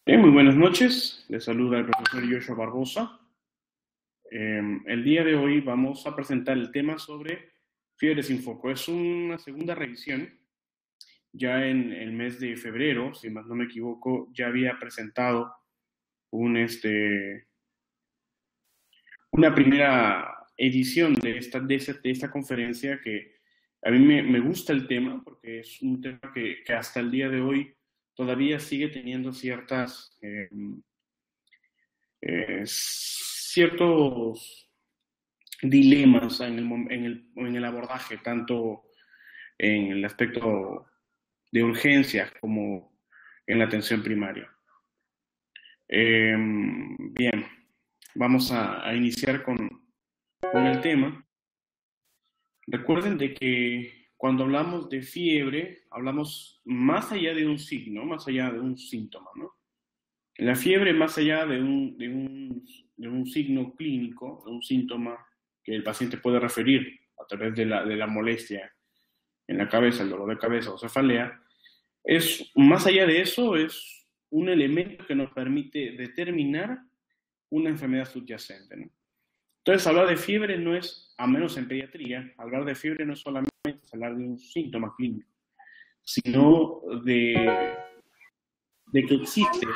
Muy buenas noches, les saluda el profesor Joshua Barbosa. El día de hoy vamos a presentar el tema sobre fiebre sin foco. Es una segunda revisión. Ya en el mes de febrero, si más no me equivoco, ya había presentado un, una primera edición de esta conferencia que a mí me gusta el tema porque es un tema que hasta el día de hoy todavía sigue teniendo ciertos dilemas en el abordaje, tanto en el aspecto de urgencias como en la atención primaria. Bien, vamos a iniciar con el tema. Recuerden de que cuando hablamos de fiebre, hablamos más allá de un signo, más allá de un síntoma, ¿no? La fiebre, más allá de un signo clínico, de un síntoma que el paciente puede referir a través de la molestia en la cabeza, el dolor de cabeza o cefalea, más allá de eso, es un elemento que nos permite determinar una enfermedad subyacente, ¿no? Entonces, hablar de fiebre no es, a menos en pediatría, hablar de fiebre no es solamente hablar de un síntoma clínico, sino de que existe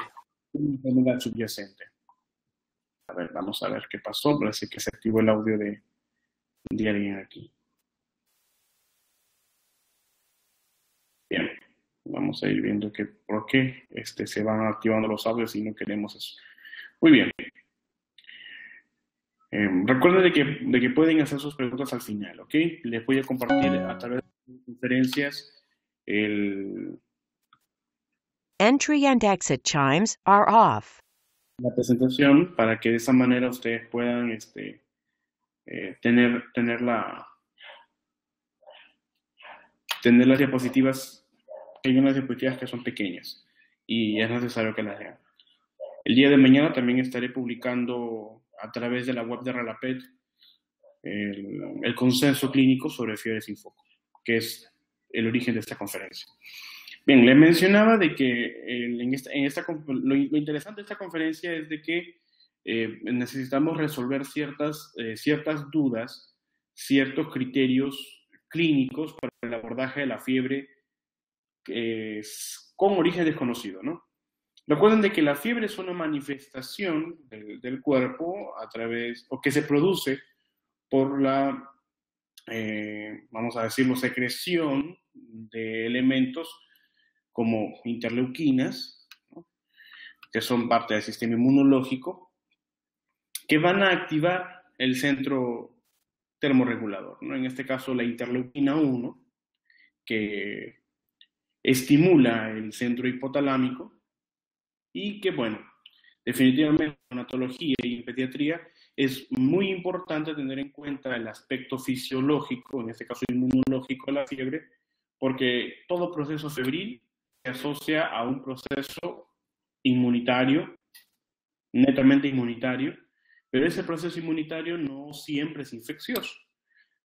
una enfermedad subyacente. A ver, vamos a ver qué pasó. Parece que se activó el audio de alguien aquí. Bien, vamos a ir viendo por qué se van activando los audios y no queremos eso. Muy bien. Recuerden de que pueden hacer sus preguntas al final, ¿ok? Les voy a compartir a través de conferencias Entry and exit chimes are off. la presentación para que de esa manera ustedes puedan tener las diapositivas. Hay unas diapositivas que son pequeñas y es necesario que las vean. El día de mañana también estaré publicando a través de la web de Relaped el consenso clínico sobre fiebre sin foco, que es el origen de esta conferencia. Bien, les mencionaba de que lo interesante de esta conferencia es de que necesitamos resolver ciertas dudas, ciertos criterios clínicos para el abordaje de la fiebre con origen desconocido, ¿no? Recuerden de que la fiebre es una manifestación del cuerpo o que se produce por vamos a decirlo, secreción de elementos como interleuquinas, ¿no? Que son parte del sistema inmunológico, que van a activar el centro termorregulador, ¿no? En este caso la interleuquina 1, que estimula el centro hipotalámico y que, bueno, definitivamente en neonatología y en pediatría es muy importante tener en cuenta el aspecto fisiológico, en este caso inmunológico de la fiebre, porque todo proceso febril se asocia a un proceso inmunitario, netamente inmunitario, pero ese proceso inmunitario no siempre es infeccioso.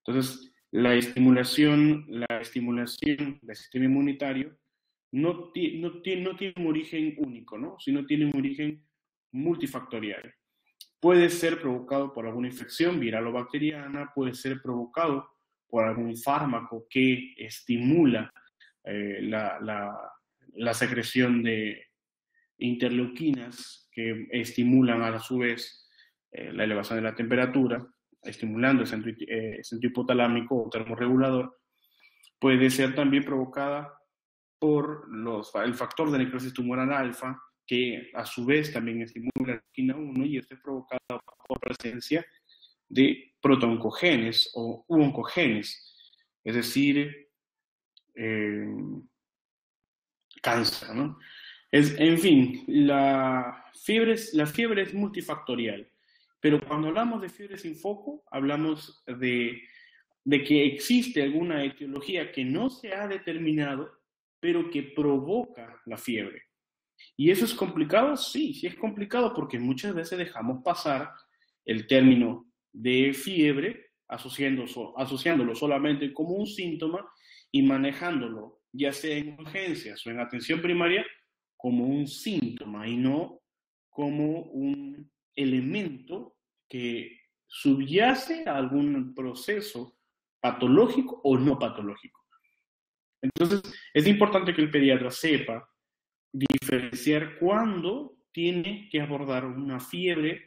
Entonces, la estimulación del sistema inmunitario no tiene un origen único, ¿no? Sino tiene un origen multifactorial. Puede ser provocado por alguna infección viral o bacteriana, puede ser provocado por algún fármaco que estimula la secreción de interleuquinas que estimulan a su vez la elevación de la temperatura, estimulando el centro hipotalámico o termorregulador. Puede ser también provocada por el factor de necrosis tumoral alfa, que a su vez también estimula la interleuquina 1 y esto es provocado por presencia de protooncogenes o oncogenes, es decir, cáncer, ¿no? En fin, la fiebre es multifactorial, pero cuando hablamos de fiebre sin foco, hablamos de que existe alguna etiología que no se ha determinado, pero que provoca la fiebre. ¿Y eso es complicado? Sí, sí es complicado porque muchas veces dejamos pasar el término de fiebre asociándolo solamente como un síntoma y manejándolo, ya sea en urgencias o en atención primaria, como un síntoma y no como un elemento que subyace a algún proceso patológico o no patológico. Entonces, es importante que el pediatra sepa diferenciar cuándo tiene que abordar una fiebre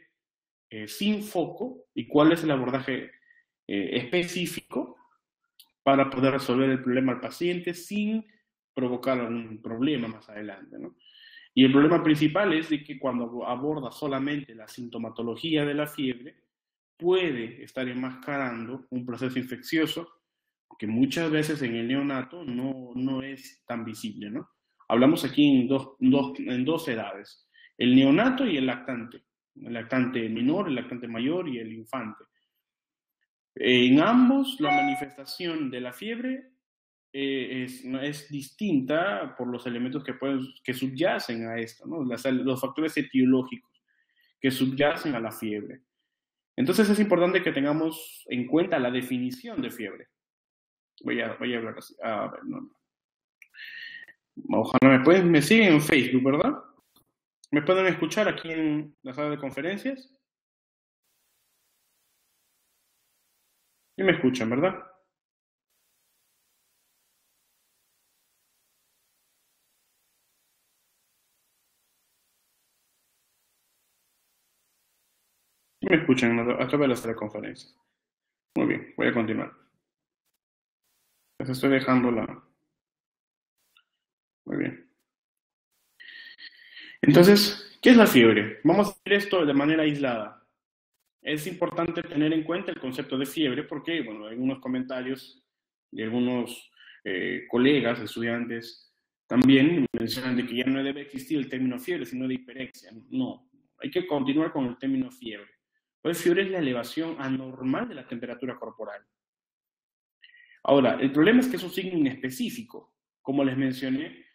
sin foco y cuál es el abordaje específico para poder resolver el problema al paciente sin provocar algún problema más adelante, ¿no? Y el problema principal es de que cuando aborda solamente la sintomatología de la fiebre, puede estar enmascarando un proceso infeccioso que muchas veces en el neonato no es tan visible, ¿no? Hablamos aquí en dos edades, el neonato y el lactante menor, el lactante mayor y el infante. En ambos, la manifestación de la fiebre es distinta por los elementos que subyacen a esto, ¿no? Los factores etiológicos que subyacen a la fiebre. Entonces es importante que tengamos en cuenta la definición de fiebre. Voy a hablar así. A ver, no. Ojalá me siguen en Facebook, ¿verdad? ¿Me pueden escuchar aquí en la sala de conferencias? Y me escuchan, ¿verdad? Y me escuchan a través de la sala de conferencias. Muy bien, voy a continuar. Les estoy dejando la... Muy bien. Entonces, ¿qué es la fiebre? Vamos a hacer esto de manera aislada. Es importante tener en cuenta el concepto de fiebre porque, bueno, hay unos comentarios de algunos colegas, estudiantes, también mencionan de que ya no debe existir el término fiebre, sino de hiperexia. No, hay que continuar con el término fiebre. Pues fiebre es la elevación anormal de la temperatura corporal. Ahora, el problema es que es un signo inespecífico. Como les mencioné,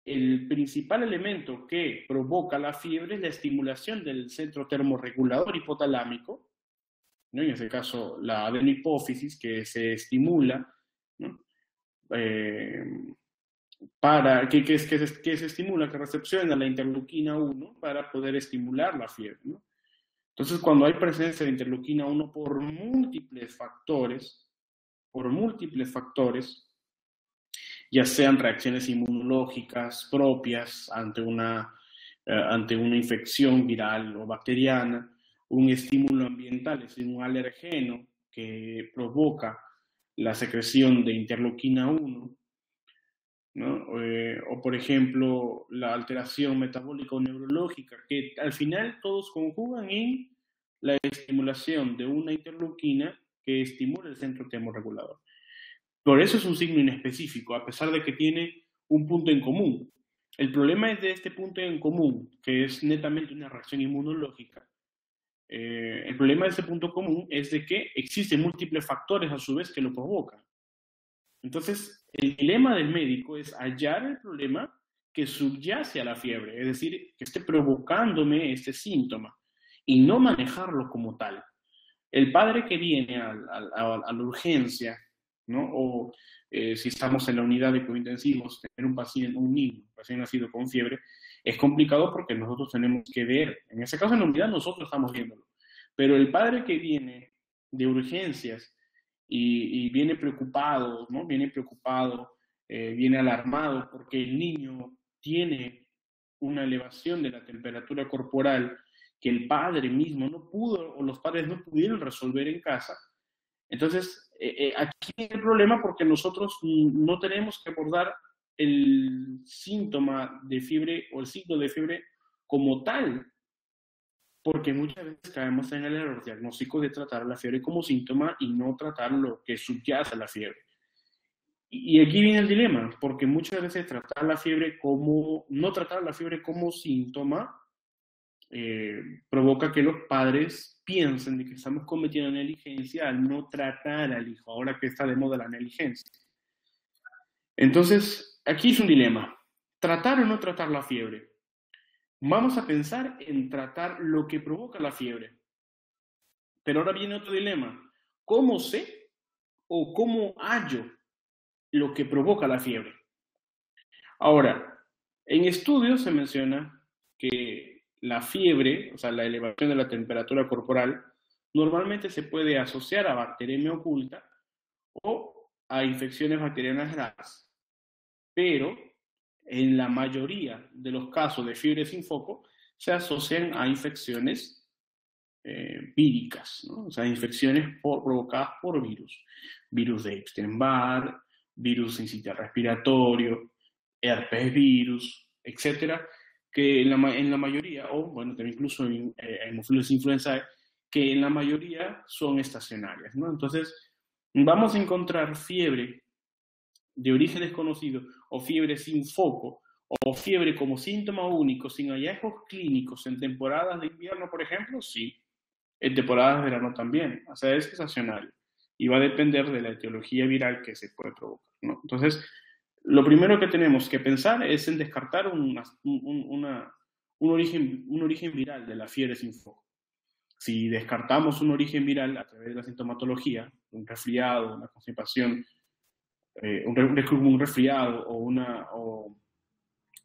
el principal elemento que provoca la fiebre es la estimulación del centro termorregulador hipotalámico, ¿no? En este caso la adenohipófisis, que se estimula, ¿no? Que se estimula, que recepciona la interleuquina 1 para poder estimular la fiebre, ¿no? Entonces, cuando hay presencia de interleuquina 1 por múltiples factores, ya sean reacciones inmunológicas propias ante una infección viral o bacteriana, un estímulo ambiental, es decir, un alergeno que provoca la secreción de interleuquina 1, ¿no? O por ejemplo, la alteración metabólica o neurológica, que al final todos conjugan en la estimulación de una interleuquina que estimula el centro termorregulador. Por eso es un signo inespecífico, a pesar de que tiene un punto en común. El problema es de este punto en común, que es netamente una reacción inmunológica. El problema de este punto común es de que existen múltiples factores a su vez que lo provocan. Entonces, el dilema del médico es hallar el problema que subyace a la fiebre, es decir, que esté provocándome este síntoma y no manejarlo como tal. El padre que viene a la urgencia, ¿no? O si estamos en la unidad de cuidados intensivos, tener un niño recién nacido con fiebre, es complicado porque nosotros tenemos que ver, en ese caso en la unidad nosotros estamos viéndolo, pero el padre que viene de urgencias y viene preocupado, ¿no? Viene alarmado porque el niño tiene una elevación de la temperatura corporal que el padre mismo no pudo o los padres no pudieron resolver en casa. Entonces, aquí hay el problema porque nosotros no tenemos que abordar el síntoma de fiebre o el signo de fiebre como tal, porque muchas veces caemos en el error diagnóstico de tratar la fiebre como síntoma y no tratar lo que subyace a la fiebre. Y aquí viene el dilema, porque muchas veces no tratar la fiebre como síntoma provoca que los padres piensen de que estamos cometiendo negligencia al no tratar al hijo, ahora que está de moda la negligencia. Entonces, aquí es un dilema, tratar o no tratar la fiebre. Vamos a pensar en tratar lo que provoca la fiebre. Pero ahora viene otro dilema, ¿cómo sé o cómo hallo lo que provoca la fiebre? Ahora, En estudios se menciona que la fiebre, o sea, la elevación de la temperatura corporal, normalmente se puede asociar a bacteriemia oculta o a infecciones bacterianas graves, pero en la mayoría de los casos de fiebre sin foco se asocian a infecciones víricas, ¿no? O sea, infecciones provocadas por virus de Epstein-Barr, virus sincitial respiratorio, herpes virus, etcétera, que en la mayoría, o bueno, también incluso en Haemophilus influenzae, que en la mayoría son estacionarias, ¿no? Entonces, vamos a encontrar fiebre de origen desconocido o fiebre sin foco o fiebre como síntoma único sin hallazgos clínicos en temporadas de invierno, por ejemplo, sí. En temporadas de verano también. O sea, es estacionario. Y va a depender de la etiología viral que se puede provocar, ¿no? Entonces, lo primero que tenemos que pensar es en descartar un origen viral de la fiebre sin foco. Si descartamos un origen viral a través de la sintomatología, un resfriado, una constipación, un resfriado o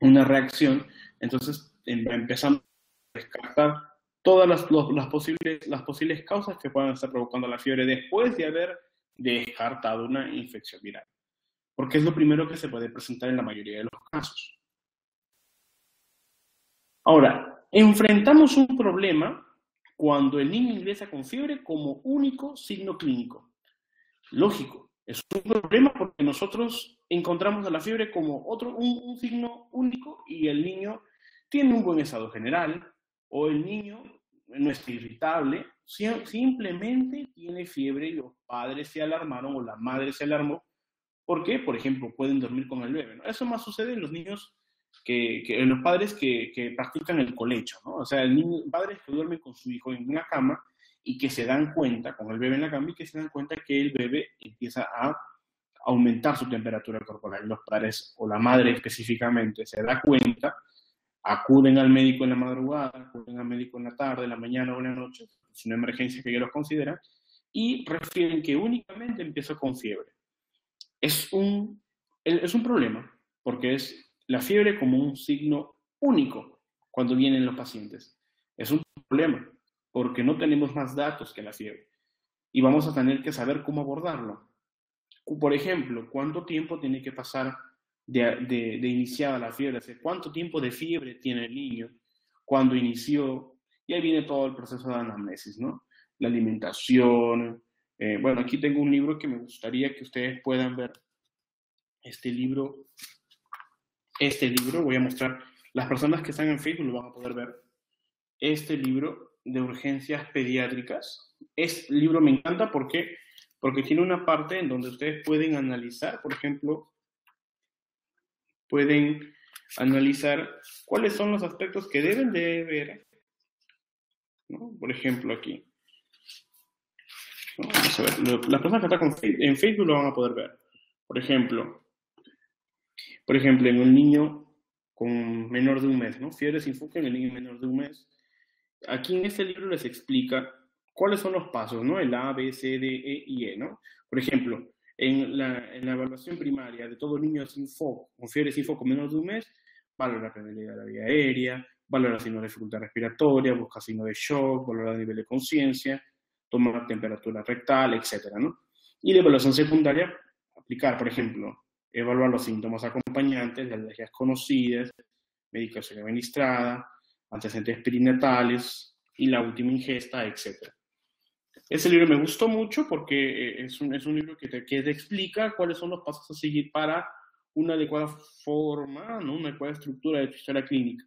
una reacción, entonces empezamos a descartar todas las posibles causas que puedan estar provocando la fiebre después de haber descartado una infección viral, porque es lo primero que se puede presentar en la mayoría de los casos. Ahora, enfrentamos un problema cuando el niño ingresa con fiebre como único signo clínico. Lógico, es un problema porque nosotros encontramos a la fiebre como un signo único y el niño tiene un buen estado general o el niño no está irritable, simplemente tiene fiebre y los padres se alarmaron o la madre se alarmó porque, por ejemplo, pueden dormir con el bebé, ¿no? Eso más sucede en los niños en los padres que practican el colecho, ¿no? O sea, padres que duermen con su hijo en una cama y que se dan cuenta, con el bebé en la cama, y que se dan cuenta que el bebé empieza a aumentar su temperatura corporal. Los padres, o la madre específicamente, se da cuenta, acuden al médico en la madrugada, acuden al médico en la tarde, en la mañana o en la noche, es una emergencia que ellos los consideran, y refieren que únicamente empieza con fiebre. Es un problema, porque es la fiebre como un signo único cuando vienen los pacientes. Es un problema, porque no tenemos más datos que la fiebre. Y vamos a tener que saber cómo abordarlo. Por ejemplo, ¿cuánto tiempo tiene que pasar de iniciada la fiebre? ¿Cuánto tiempo de fiebre tiene el niño? ¿Cuándo inició? Y ahí viene todo el proceso de anamnesis, ¿no? La alimentación. Bueno, aquí tengo un libro que me gustaría que ustedes puedan ver. Este libro, voy a mostrar, las personas que están en Facebook lo van a poder ver. Este libro de urgencias pediátricas, este libro me encanta porque tiene una parte en donde ustedes pueden analizar, por ejemplo, pueden analizar cuáles son los aspectos que deben de ver, ¿no? Por ejemplo, aquí. ¿No? Vamos a ver, las personas que están en Facebook lo van a poder ver. Por ejemplo, en un niño con menor de un mes, ¿no? Fiebre sin foco en el niño menor de un mes. Aquí en este libro les explica cuáles son los pasos, ¿no? El A, B, C, D, E y E, ¿no? Por ejemplo, en la evaluación primaria de todo niño sin foco, con fiebre sin foco menor de un mes, valora la permeabilidad de la vía aérea, valora signos de dificultad respiratoria, busca signos de shock, valora el nivel de conciencia, toma temperatura rectal, etcétera, ¿no? Y la evaluación secundaria, aplicar, por ejemplo, evaluar los síntomas acompañantes de alergias conocidas, medicación administrada, antecedentes perinatales y la última ingesta, etc. Ese libro me gustó mucho porque es un libro que te explica cuáles son los pasos a seguir para una adecuada forma, ¿no? Una adecuada estructura de tu historia clínica.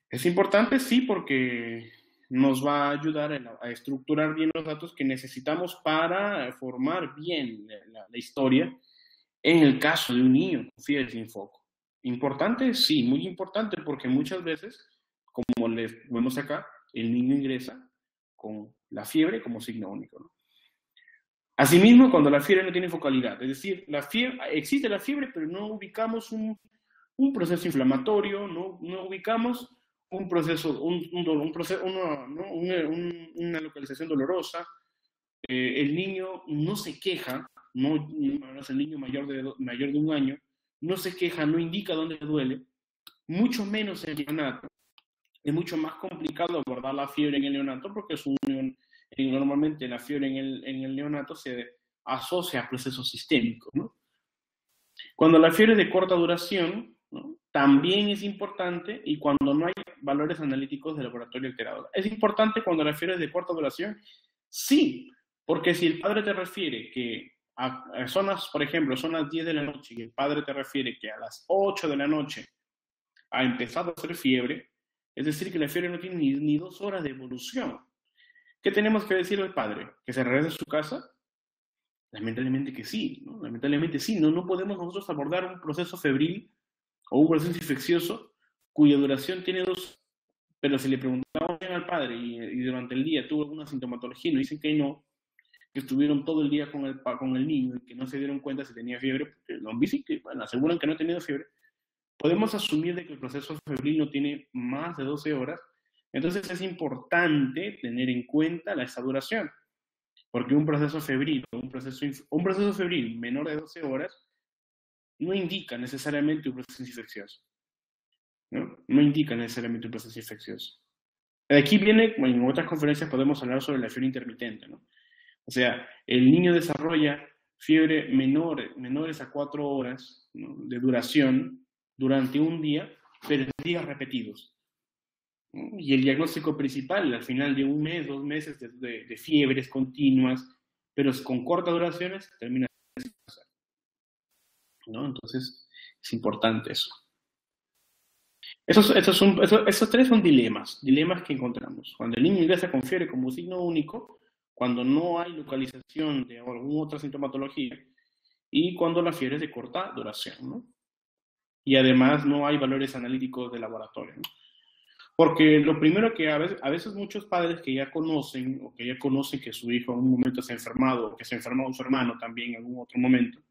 Es importante, sí, porque nos va a ayudar a estructurar bien los datos que necesitamos para formar bien la historia en el caso de un niño con fiebre sin foco. Importante, sí, muy importante, porque muchas veces, como les vemos acá, el niño ingresa con la fiebre como signo único, ¿no? Asimismo, cuando la fiebre no tiene focalidad, es decir, existe la fiebre, pero no ubicamos un proceso inflamatorio, no ubicamos un proceso, una localización dolorosa, el niño no se queja, no es el niño mayor de un año, no se queja, no indica dónde le duele, mucho menos el neonato. Es mucho más complicado abordar la fiebre en el neonato porque normalmente la fiebre en el neonato se asocia a procesos sistémicos, ¿no? Cuando la fiebre es de corta duración, ¿no?, también es importante, y cuando no hay valores analíticos de laboratorio alterados. ¿Es importante cuando la fiebre es de corta duración? Sí, porque si el padre te refiere que por ejemplo, son las 10 de la noche y el padre te refiere que a las 8 de la noche ha empezado a hacer fiebre, es decir, que la fiebre no tiene ni 2 horas de evolución. ¿Qué tenemos que decir al padre? ¿Que se regrese a su casa? Lamentablemente que sí, ¿no? Lamentablemente sí. No podemos nosotros abordar un proceso febril o un proceso infeccioso cuya duración tiene 2, pero si le preguntamos al padre y durante el día tuvo alguna sintomatología y nos dicen que no, que estuvieron todo el día con el niño y que no se dieron cuenta si tenía fiebre, porque lo han visto y que, bueno, aseguran que no ha tenido fiebre, podemos asumir de que el proceso febril no tiene más de 12 horas. Entonces es importante tener en cuenta esa duración, porque un proceso febril menor de 12 horas no indica necesariamente un proceso infeccioso. No indica necesariamente un proceso infeccioso. Aquí viene, en otras conferencias podemos hablar sobre la fiebre intermitente, ¿no? O sea, el niño desarrolla fiebre menores a 4 horas, ¿no?, de duración durante un día, pero en días repetidos. Y el diagnóstico principal, al final de 1 mes, 2 meses de fiebres continuas, pero con cortas duraciones, termina de pasar, ¿no? Entonces, es importante eso. Esos 3 son dilemas que encontramos. Cuando el niño ingresa con fiebre como signo único, cuando no hay localización de alguna otra sintomatología, y cuando la fiebre es de corta duración, ¿no? Y además no hay valores analíticos de laboratorio, ¿no? Porque lo primero que a veces muchos padres que ya conocen que su hijo en un momento se ha enfermado, o que se ha enfermado su hermano también en algún otro momento,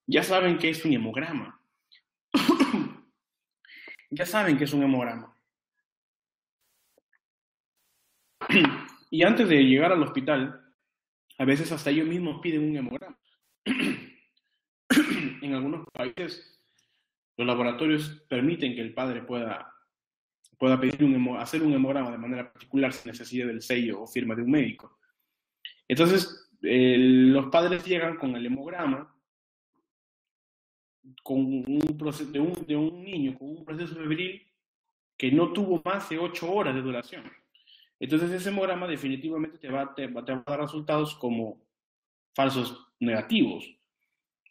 ya saben que es un hemograma. Ya saben que es un hemograma. Y antes de llegar al hospital, a veces hasta ellos mismos piden un hemograma. En algunos países, los laboratorios permiten que el padre pueda hacer un hemograma de manera particular sin necesidad del sello o firma de un médico. Entonces, los padres llegan con el hemograma, con de un niño con un proceso febril que no tuvo más de 8 horas de duración. Entonces, ese hemograma definitivamente te va a dar resultados como falsos negativos.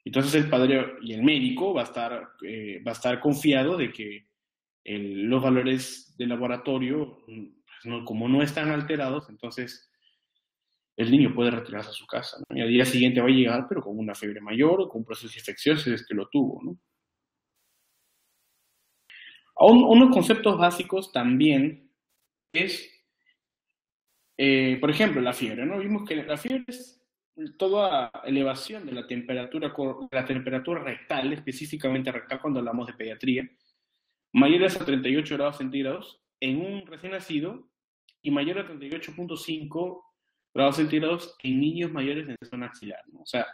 Entonces, el padre y el médico va a estar confiado de que los valores del laboratorio, como no están alterados, entonces el niño puede retirarse a su casa, ¿no? Y al día siguiente va a llegar, pero con una fiebre mayor o con un proceso infeccioso, si es que lo tuvo, ¿no? Unos conceptos básicos también es, por ejemplo, la fiebre, ¿no? Vimos que la fiebre es toda elevación de la temperatura rectal, específicamente rectal cuando hablamos de pediatría, mayores a 38 grados centígrados en un recién nacido y mayor a 38.5 grados centígrados en niños mayores en zona axilar, ¿no? O sea,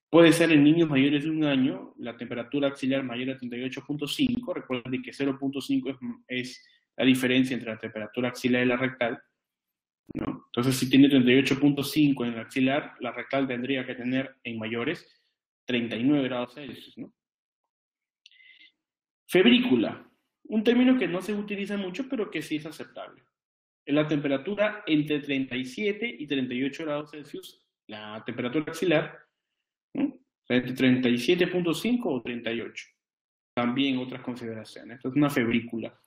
puede ser en niños mayores de 1 año, la temperatura axilar mayor a 38.5, recuerden que 0.5 es la diferencia entre la temperatura axilar y la rectal, ¿no? Entonces, si tiene 38.5 en la axilar, la rectal tendría que tener en mayores 39 grados Celsius, ¿no? Febrícula, un término que no se utiliza mucho, pero que sí es aceptable. En la temperatura entre 37 y 38 grados Celsius, la temperatura axilar, ¿no?, entre 37.5 o 38. También otras consideraciones. Esto es una febrícula.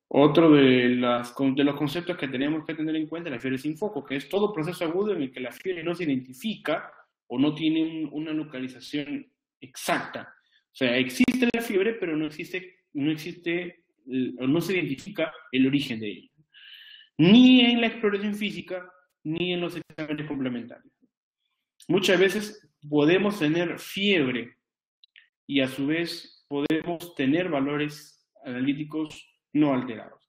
Otro de los conceptos que tenemos que tener en cuenta es la fiebre sin foco, que es todo proceso agudo en el que la fiebre no se identifica o no tiene una localización exacta. O sea, existe la fiebre, pero no se identifica el origen de ella. Ni en la exploración física, ni en los exámenes complementarios. Muchas veces podemos tener fiebre y a su vez podemos tener valores analíticos no alterados.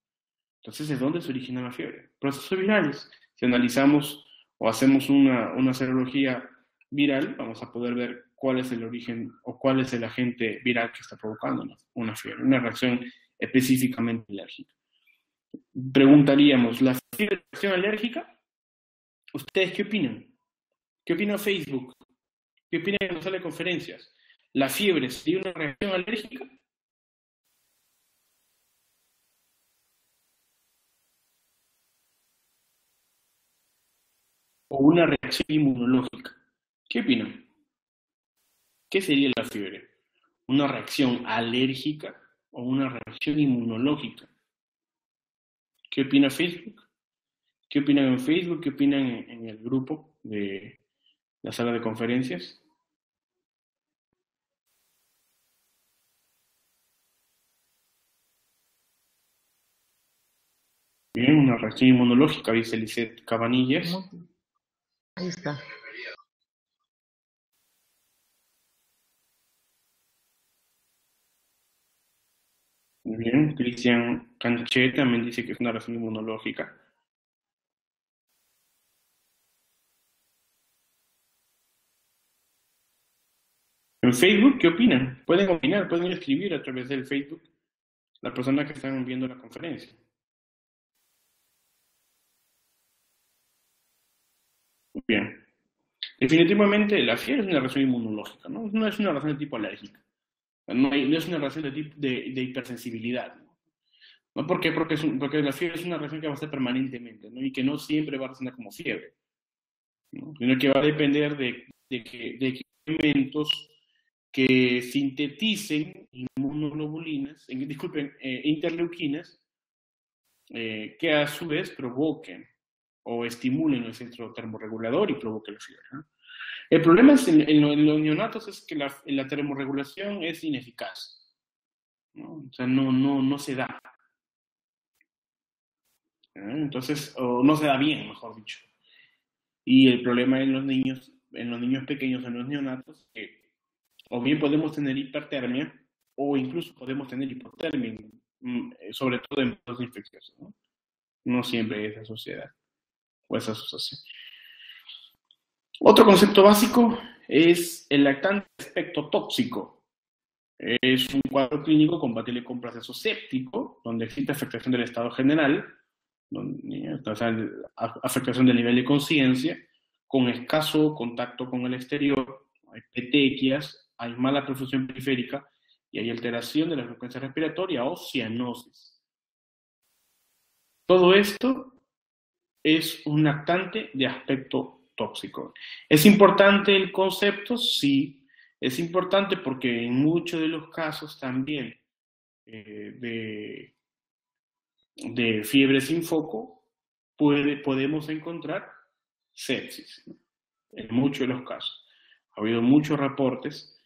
Entonces, ¿de dónde se origina la fiebre? Procesos virales. Si analizamos o hacemos una serología viral, vamos a poder ver cuál es el origen o cuál es el agente viral que está provocando una fiebre, una reacción específicamente alérgica. Preguntaríamos, ¿la fiebre es una reacción alérgica? ¿Ustedes qué opinan? ¿Qué opina Facebook? ¿Qué opinan en la sala de conferencias? ¿La fiebre sería una reacción alérgica? ¿O una reacción inmunológica? ¿Qué opinan? ¿Qué sería la fiebre? ¿Una reacción alérgica o una reacción inmunológica? ¿Qué opina Facebook? ¿Qué opinan en Facebook? ¿Qué opinan en el grupo de la sala de conferencias? Bien, una reacción inmunológica, dice Lisette Cabanillas. Ahí está. Muy bien, Cristian Canchet también dice que es una reacción inmunológica. En Facebook, ¿qué opinan? Pueden opinar, pueden escribir a través del Facebook las personas que están viendo la conferencia. Bien. Definitivamente la fiebre es una reacción inmunológica, ¿no? No es una reacción de tipo alérgica. No es una reacción de tipo de hipersensibilidad. ¿No? ¿Por qué? Porque la fiebre es una reacción que va a estar permanentemente, ¿no? Y que no siempre va a reaccionar como fiebre, ¿no? Sino que va a depender de que elementos que sinteticen inmunoglobulinas, disculpen, interleuquinas, que a su vez provoquen o estimulen el centro termorregulador y provoquen la fiebre, ¿no? El problema es en los neonatos es que la termorregulación es ineficaz, ¿no? O sea, no se da. Entonces, o no se da bien, mejor dicho. Y el problema en los niños pequeños, en los neonatos, que o bien podemos tener hipertermia o incluso podemos tener hipotermia, sobre todo en casos infecciosos, ¿no? No siempre es asociada o esa asociación. Otro concepto básico es el lactante de aspecto tóxico. Es un cuadro clínico compatible con proceso séptico, donde existe afectación del estado general, o sea, afectación del nivel de conciencia, con escaso contacto con el exterior, hay petequias, hay mala perfusión periférica y hay alteración de la frecuencia respiratoria o cianosis. Todo esto es un lactante de aspecto tóxico. ¿Es importante el concepto? Sí, es importante porque en muchos de los casos también de fiebre sin foco podemos encontrar sepsis, ¿no? En muchos de los casos. Ha habido muchos reportes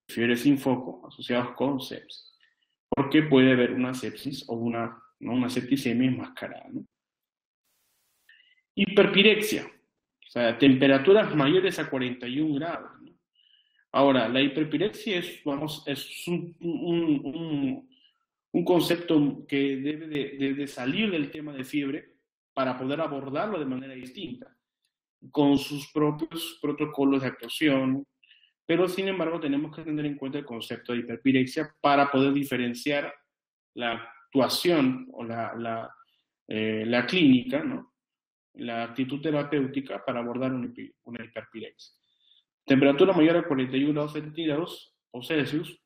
de fiebre sin foco asociados con sepsis, porque puede haber una sepsis o una septicemia enmascarada, ¿no? Hiperpirexia, o sea, temperaturas mayores a 41 grados, ¿no? Ahora, la hiperpirexia es un concepto que debe de salir del tema de fiebre para poder abordarlo de manera distinta, con sus propios protocolos de actuación, pero sin embargo tenemos que tener en cuenta el concepto de hiperpirexia para poder diferenciar la actuación o la clínica, ¿no? La actitud terapéutica para abordar una hiperpirexia. Temperatura mayor a 41 grados centígrados o Celsius,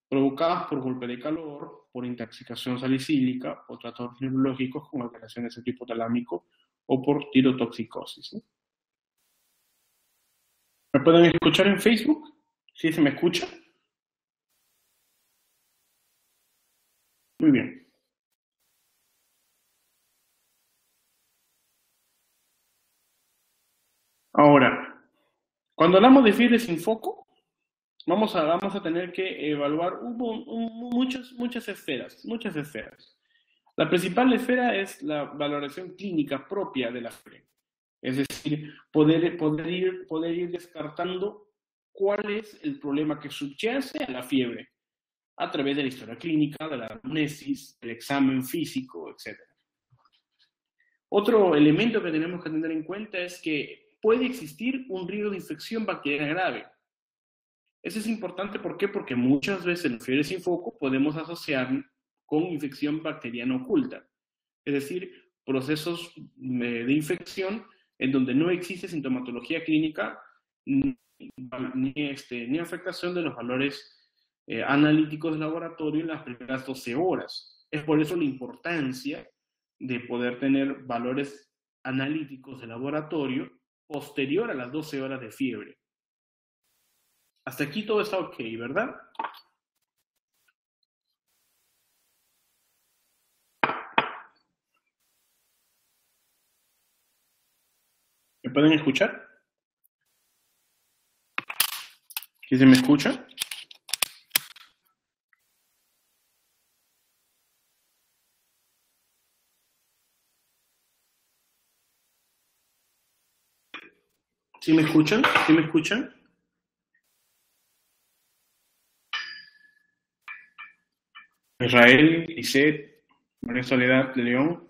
provocadas por golpe de calor, por intoxicación salicílica, por trastornos neurológicos con alteraciones de tipo talámico o por tirotoxicosis, ¿no? ¿Me pueden escuchar en Facebook? ¿Sí se me escucha? Muy bien. Ahora, cuando hablamos de fiebre sin foco, vamos a tener que evaluar muchas esferas. La principal esfera es la valoración clínica propia de la fiebre. Es decir, poder ir descartando cuál es el problema que subyace a la fiebre a través de la historia clínica, de la anamnesis, del examen físico, etc. Otro elemento que tenemos que tener en cuenta es que puede existir un riesgo de infección bacteriana grave. Eso es importante, ¿por qué? Porque muchas veces la fiebre sin foco podemos asociar con infección bacteriana oculta, es decir, procesos de infección en donde no existe sintomatología clínica ni afectación de los valores analíticos del laboratorio en las primeras 12 horas. Es por eso la importancia de poder tener valores analíticos de laboratorio posterior a las 12 horas de fiebre. Hasta aquí todo está ok, ¿verdad? ¿Me pueden escuchar? ¿Sí se me escucha? ¿Sí me escuchan? ¿Sí me escuchan? Israel, Lisette, María Soledad de León.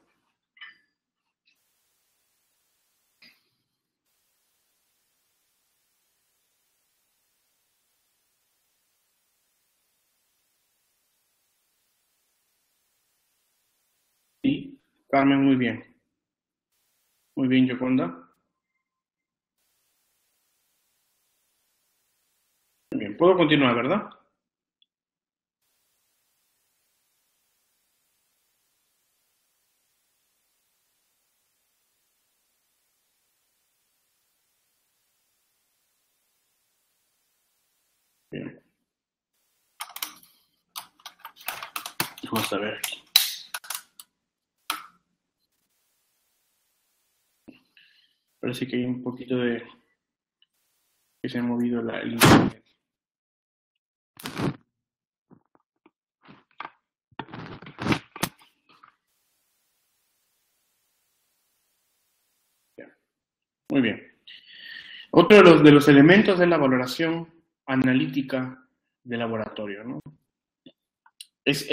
Sí, Carmen, muy bien. Muy bien, Yoconda. Muy bien, puedo continuar, ¿verdad? Bien. Vamos a ver. Parece que hay un poquito de que se ha movido el internet. Muy bien. Otro de los elementos de la valoración analítica de laboratorio, ¿no? Es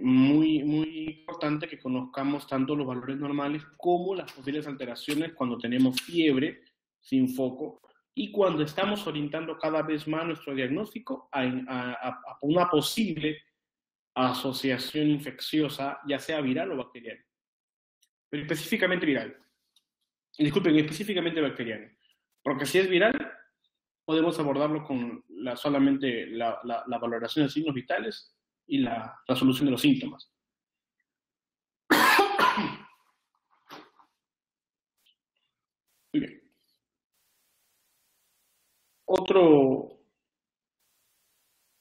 muy importante que conozcamos tanto los valores normales como las posibles alteraciones cuando tenemos fiebre sin foco y cuando estamos orientando cada vez más nuestro diagnóstico a una posible asociación infecciosa, ya sea viral o bacteriana. Pero específicamente viral. Disculpen, específicamente bacteriana. Porque si es viral, podemos abordarlo con solamente la valoración de signos vitales y la resolución de los síntomas. Muy bien. Otro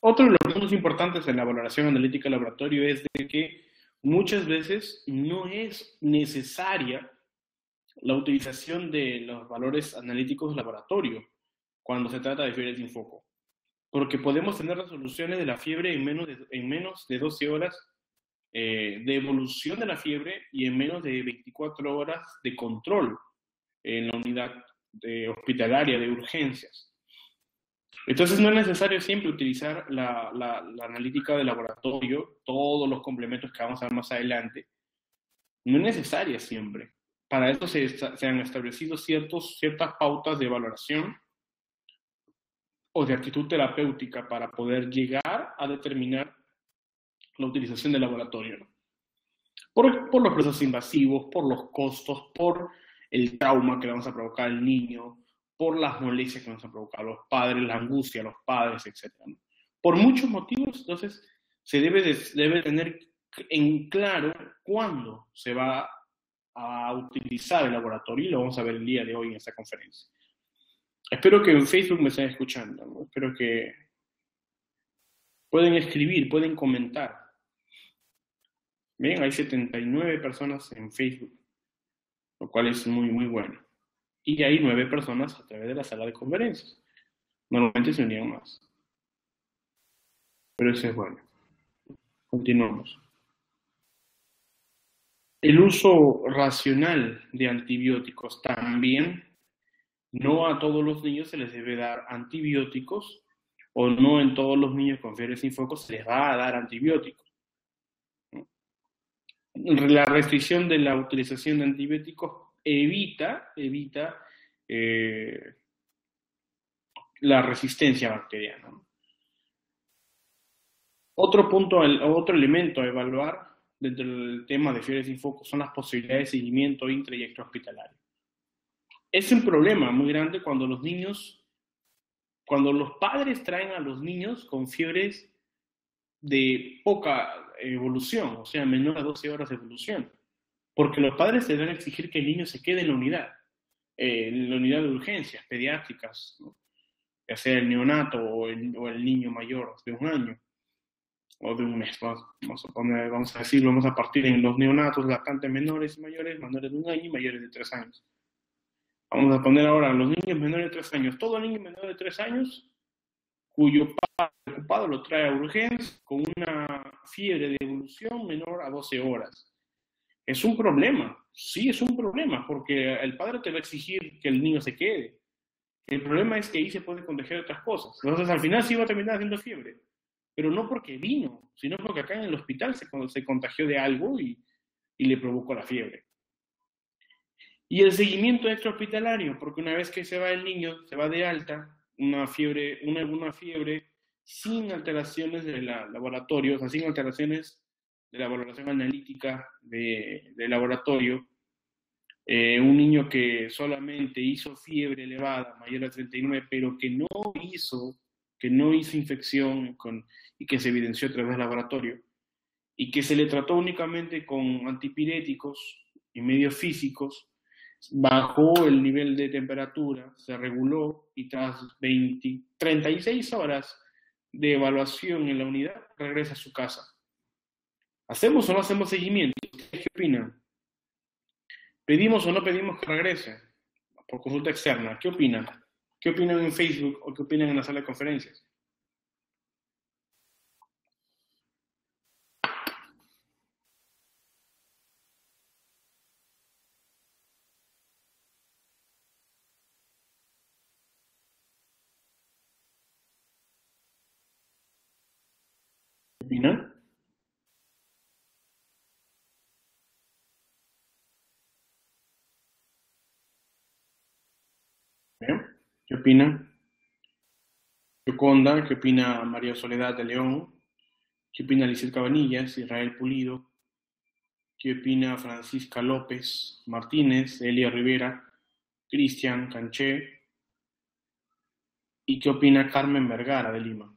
de los puntos importantes en la valoración analítica de laboratorio es de que muchas veces no es necesaria la utilización de los valores analíticos de laboratorio cuando se trata de fiebre sin foco, porque podemos tener resoluciones de la fiebre en menos de 12 horas de evolución de la fiebre y en menos de 24 horas de control en la unidad hospitalaria de urgencias. Entonces no es necesario siempre utilizar la analítica de laboratorio, todos los complementos que vamos a ver más adelante. No es necesaria siempre. Para eso se han establecido ciertas pautas de valoración o de actitud terapéutica para poder llegar a determinar la utilización del laboratorio, ¿no? Por los procesos invasivos, por los costos, por el trauma que le vamos a provocar al niño, por las molestias que vamos a provocar a los padres, la angustia a los padres, etc. ¿no? Por muchos motivos, entonces, se debe tener en claro cuándo se va a utilizar el laboratorio y lo vamos a ver el día de hoy en esta conferencia. Espero que en Facebook me estén escuchando, ¿no? Espero que pueden escribir, pueden comentar. Bien, hay 79 personas en Facebook, lo cual es muy bueno. Y hay 9 personas a través de la sala de conferencias. Normalmente se unían más. Pero eso es bueno. Continuamos. El uso racional de antibióticos también. No a todos los niños se les debe dar antibióticos o no en todos los niños con fiebre sin foco se les va a dar antibióticos. La restricción de la utilización de antibióticos evita la resistencia bacteriana, ¿no? Otro elemento a evaluar dentro del tema de fiebre sin foco son las posibilidades de seguimiento intra y extrahospitalario. Es un problema muy grande cuando los padres traen a los niños con fiebres de poca evolución, o sea, menor a 12 horas de evolución, porque los padres tendrán que exigir que el niño se quede en la unidad de urgencias pediátricas, ¿no? Ya sea el neonato o el niño mayor de 1 año o de 1 mes. Vamos a decirlo, vamos a partir en los neonatos lactantes menores y mayores, menores de 1 año y mayores de 3 años. Vamos a poner ahora los niños menores de 3 años. Todo niño menor de 3 años cuyo padre ocupado lo trae a urgencia con una fiebre de evolución menor a 12 horas. Es un problema, sí es un problema, porque el padre te va a exigir que el niño se quede. El problema es que ahí se puede contagiar otras cosas. Entonces al final sí va a terminar haciendo fiebre, pero no porque vino, sino porque acá en el hospital se contagió de algo y le provocó la fiebre. Y el seguimiento extrahospitalario, porque una vez que se va el niño, se va de alta, una fiebre sin alteraciones del laboratorio, o sea, sin alteraciones de la valoración analítica del laboratorio, un niño que solamente hizo fiebre elevada, mayor a 39, pero que no hizo infección y que se evidenció a través del laboratorio, y que se le trató únicamente con antipiréticos y medios físicos, bajó el nivel de temperatura, se reguló y tras 36 horas de evaluación en la unidad, regresa a su casa. ¿Hacemos o no hacemos seguimiento? ¿Ustedes qué opinan? ¿Pedimos o no pedimos que regrese por consulta externa? ¿Qué opinan? ¿Qué opinan en Facebook o qué opinan en la sala de conferencias? ¿Qué opinan? ¿Bien? ¿Qué opinan? Yoconda, ¿qué opina María Soledad de León? ¿Qué opina Lizeth Cabanillas, Israel Pulido? ¿Qué opina Francisca López Martínez, Elia Rivera, Cristian Canché? ¿Y qué opina Carmen Vergara de Lima?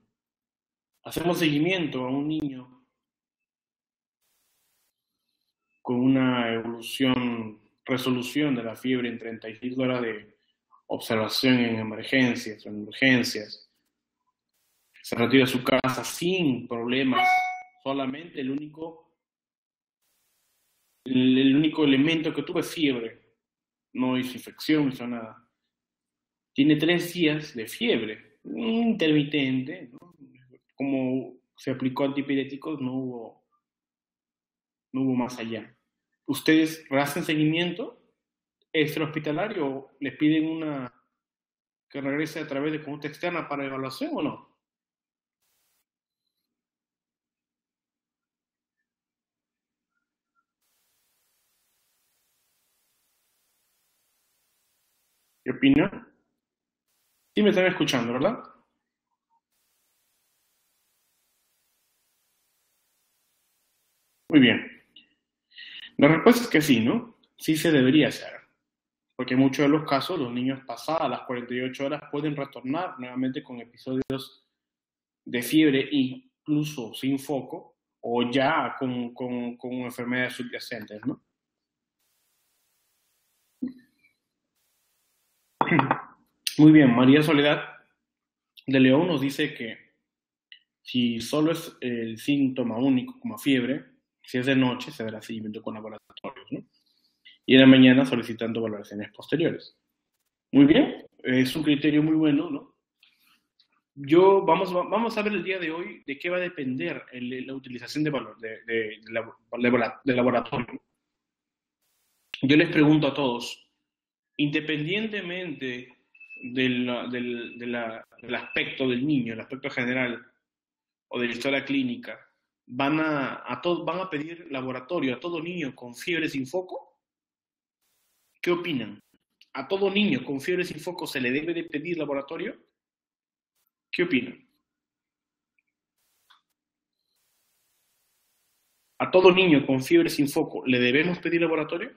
¿Hacemos seguimiento a un niño con una resolución de la fiebre en 36 horas de observación en emergencias o en urgencias? Se retira a su casa sin problemas, solamente el único elemento que tuvo es fiebre, no hizo infección, no hizo nada. Tiene 3 días de fiebre, intermitente, ¿no? Como se aplicó antipiréticos, no hubo más allá. ¿Ustedes hacen seguimiento extrahospitalario o les piden que regrese a través de consulta externa para evaluación o no? ¿Qué opinan? Sí me están escuchando, ¿verdad? Muy bien. La respuesta es que sí, ¿no? Sí se debería hacer. Porque en muchos de los casos los niños pasadas las 48 horas pueden retornar nuevamente con episodios de fiebre, incluso sin foco, o ya con enfermedades subyacentes, ¿no? Muy bien, María Soledad de León nos dice que si solo es el síntoma único como fiebre, si es de noche se dará seguimiento con laboratorios, ¿no? Y en la mañana solicitando valoraciones posteriores. Muy bien, es un criterio muy bueno, ¿no? Vamos a ver el día de hoy de qué va a depender la utilización de laboratorio. Yo les pregunto a todos, independientemente del aspecto del niño, el aspecto general o de la historia clínica, ¿van a pedir laboratorio a todo niño con fiebre sin foco? ¿Qué opinan? ¿A todo niño con fiebre sin foco se le debe de pedir laboratorio? ¿Qué opinan? ¿A todo niño con fiebre sin foco le debemos pedir laboratorio?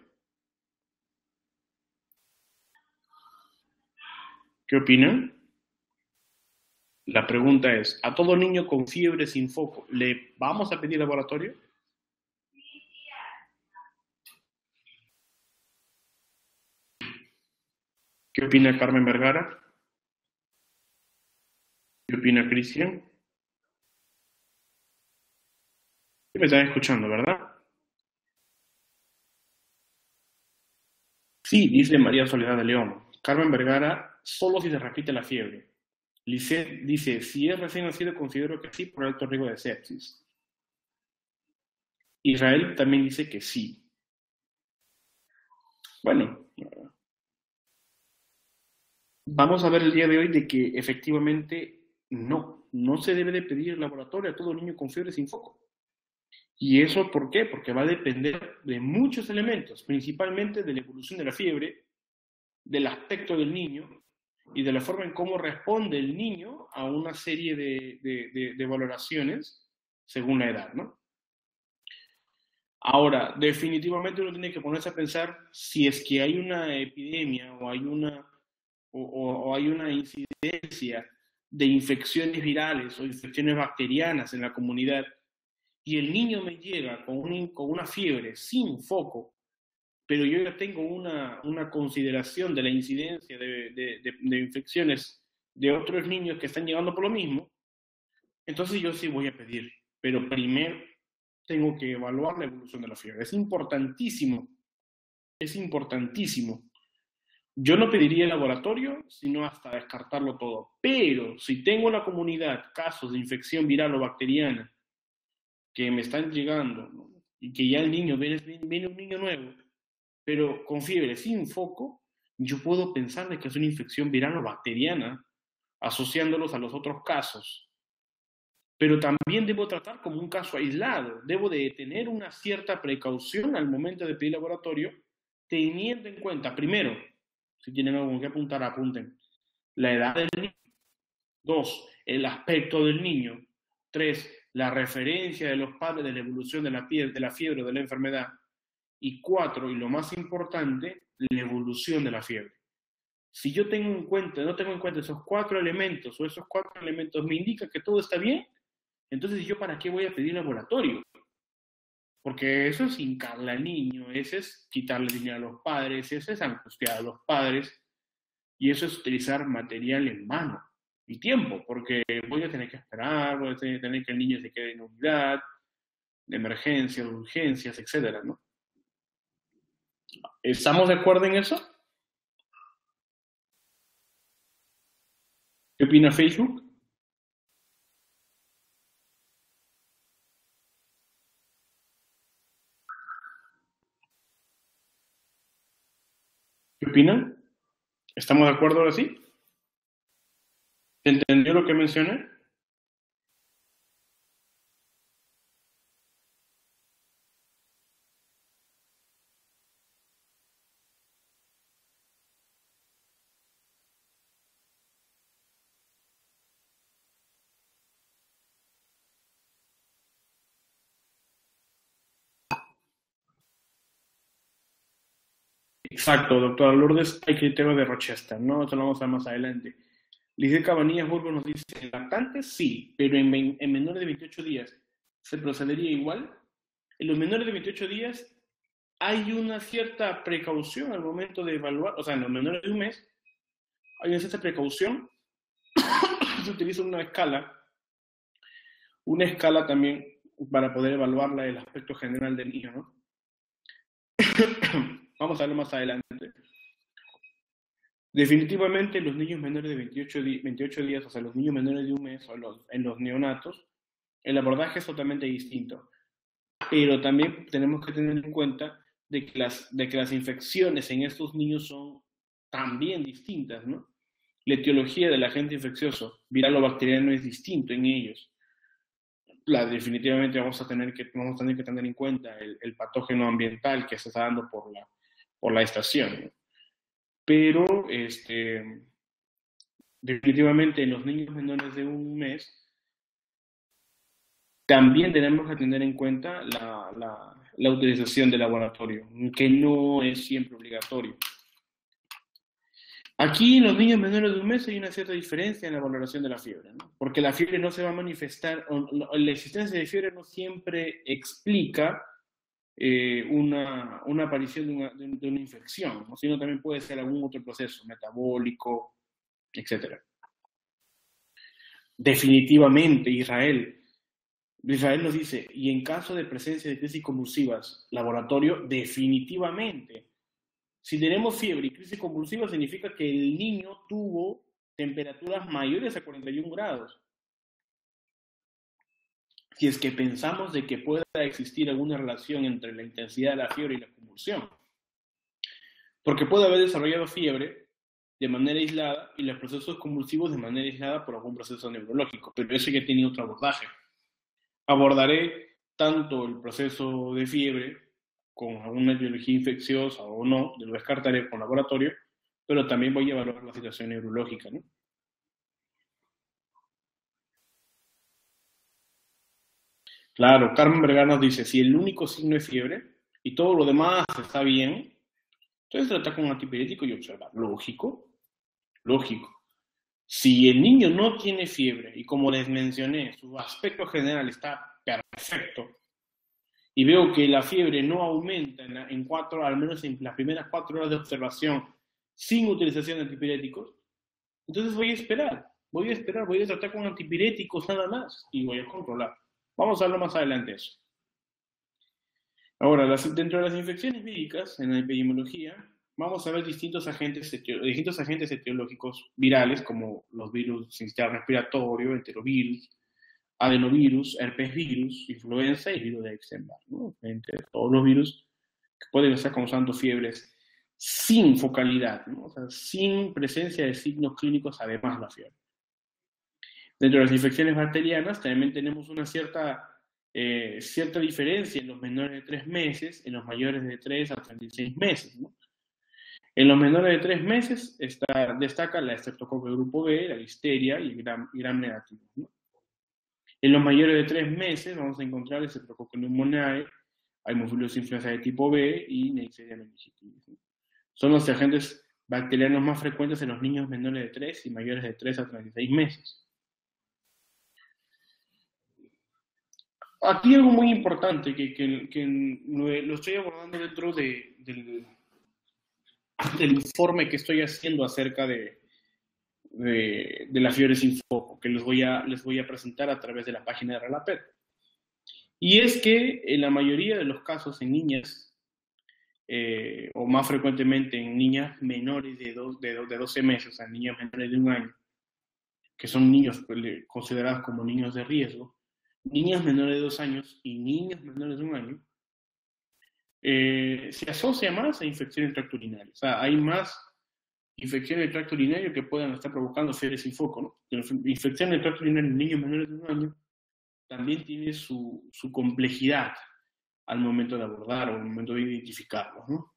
¿Qué opinan? La pregunta es, ¿a todo niño con fiebre sin foco le vamos a pedir laboratorio? ¿Qué opina Carmen Vergara? ¿Qué opina Cristian? Sí me están escuchando, ¿verdad? Sí, dice María Soledad de León. Carmen Vergara, solo si se repite la fiebre. Lisset dice, si es recién nacido, considero que sí por alto riesgo de sepsis. Israel también dice que sí. Bueno, vamos a ver el día de hoy de que efectivamente no se debe de pedir el laboratorio a todo niño con fiebre sin foco. ¿Y eso por qué? Porque va a depender de muchos elementos, principalmente de la evolución de la fiebre, del aspecto del niño y de la forma en cómo responde el niño a una serie de valoraciones según la edad, ¿no? Ahora, definitivamente uno tiene que ponerse a pensar si es que hay una epidemia o hay una incidencia de infecciones virales o infecciones bacterianas en la comunidad y el niño me llega con una fiebre sin foco, pero yo ya tengo una consideración de la incidencia de infecciones de otros niños que están llegando por lo mismo, entonces yo sí voy a pedir, pero primero tengo que evaluar la evolución de la fiebre. Es importantísimo, es importantísimo. Yo no pediría el laboratorio, sino hasta descartarlo todo. Pero si tengo en la comunidad casos de infección viral o bacteriana que me están llegando, ¿no? Y que ya el niño, viene un niño nuevo, pero con fiebre sin foco, yo puedo pensar de que es una infección viral o bacteriana, asociándolos a los otros casos. Pero también debo tratar como un caso aislado. Debo de tener una cierta precaución al momento de pedir laboratorio, teniendo en cuenta, primero, si tienen algo que apuntar, apunten, la edad del niño. 2, el aspecto del niño. 3, la referencia de los padres de la evolución de la fiebre o de la enfermedad. Y 4, y lo más importante, la evolución de la fiebre. Si yo no tengo en cuenta esos 4 elementos o esos 4 elementos me indican que todo está bien, entonces yo para qué voy a pedir laboratorio. Porque eso es hincarle al niño, ese es quitarle dinero a los padres, ese es angustiar a los padres y eso es utilizar material en mano y tiempo, porque voy a tener que esperar, voy a tener que el niño se quede en unidad, de emergencia, de urgencias, etcétera, ¿no? ¿Estamos de acuerdo en eso? ¿Qué opina Facebook? ¿Qué opinan? ¿Estamos de acuerdo ahora sí? ¿Se entendió lo que mencioné? Exacto, doctora Lourdes, hay criterio de Rochester, ¿no? Eso lo vamos a ver más adelante. Lidia Cabanillas Burgos nos dice, en lactantes sí, pero en menores de 28 días, ¿se procedería igual? En los menores de 28 días hay una cierta precaución al momento de evaluar, o sea, en los menores de un mes, hay una cierta precaución, se utiliza una escala también para poder evaluar el aspecto general del niño, ¿no? Vamos a verlo más adelante. Definitivamente los niños menores de 28 días, o sea, los niños menores de un mes, o en los neonatos, el abordaje es totalmente distinto. Pero también tenemos que tener en cuenta de que las infecciones en estos niños son también distintas, ¿no? La etiología del agente infeccioso, viral o bacteriano, es distinto en ellos. Definitivamente vamos a tener que tener en cuenta el patógeno ambiental que se está dando por la estación, ¿no? Pero definitivamente en los niños menores de un mes, también tenemos que tener en cuenta la utilización del laboratorio, que no es siempre obligatorio. Aquí en los niños menores de un mes hay una cierta diferencia en la valoración de la fiebre, ¿no? Porque la fiebre no se va a manifestar, la existencia de fiebre no siempre explica una aparición de una infección, ¿no? Sino también puede ser algún otro proceso metabólico, etc. Definitivamente, Israel nos dice, y en caso de presencia de crisis convulsivas, laboratorio, definitivamente. Si tenemos fiebre y crisis convulsiva, significa que el niño tuvo temperaturas mayores a 41 grados. Si es que pensamos de que pueda existir alguna relación entre la intensidad de la fiebre y la convulsión. Porque puede haber desarrollado fiebre de manera aislada y los procesos convulsivos de manera aislada por algún proceso neurológico, pero eso ya tiene otro abordaje. Abordaré tanto el proceso de fiebre con alguna etiología infecciosa o no, lo descartaré con laboratorio, pero también voy a evaluar la situación neurológica, ¿no? Claro, Carmen Vergara nos dice, si el único signo es fiebre y todo lo demás está bien, entonces tratar con un antipirético y observar. Lógico, lógico. Si el niño no tiene fiebre y como les mencioné, su aspecto general está perfecto, y veo que la fiebre no aumenta al menos en las primeras 4 horas de observación sin utilización de antipiréticos, entonces voy a tratar con antipiréticos nada más y voy a controlar. Vamos a hablar más adelante de eso. Ahora, dentro de las infecciones víricas, en la epidemiología, vamos a ver distintos agentes etiológicos virales, como los virus sistema respiratorio, enterovirus, adenovirus, herpes virus, influenza y virus de Epstein-Barr, ¿no? Entre todos los virus que pueden estar causando fiebres sin focalidad, ¿no? O sea, sin presencia de signos clínicos, además de la fiebre. Dentro de las infecciones bacterianas también tenemos una cierta diferencia en los menores de 3 meses, en los mayores de 3 a 36 meses, ¿no? En los menores de 3 meses destaca la estreptococo de grupo B, la listeria y el gram negativo, ¿no? En los mayores de 3 meses vamos a encontrar el Streptococcus pneumoniae, Haemophilus influenza de tipo B y Neisseria meningitis, ¿no? Son los agentes bacterianos más frecuentes en los niños menores de 3 y mayores de 3 a 36 meses. Aquí algo muy importante que lo estoy abordando dentro del informe que estoy haciendo acerca de la fiebre sin foco, que les voy a presentar a través de la página de Relaped. Y es que en la mayoría de los casos en niñas, o más frecuentemente en niñas menores de 12 meses, o sea, niñas menores de 1 año, que son niños considerados como niños de riesgo, niñas menores de 2 años y niños menores de 1 año, se asocia más a infecciones tracto-urinarias. O sea, hay más infecciones del tracto urinario que puedan estar provocando fiebre sin foco, ¿no? La infección del tracto urinario en niños menores de 1 año también tiene su complejidad al momento de abordar o al momento de identificarlos, ¿no?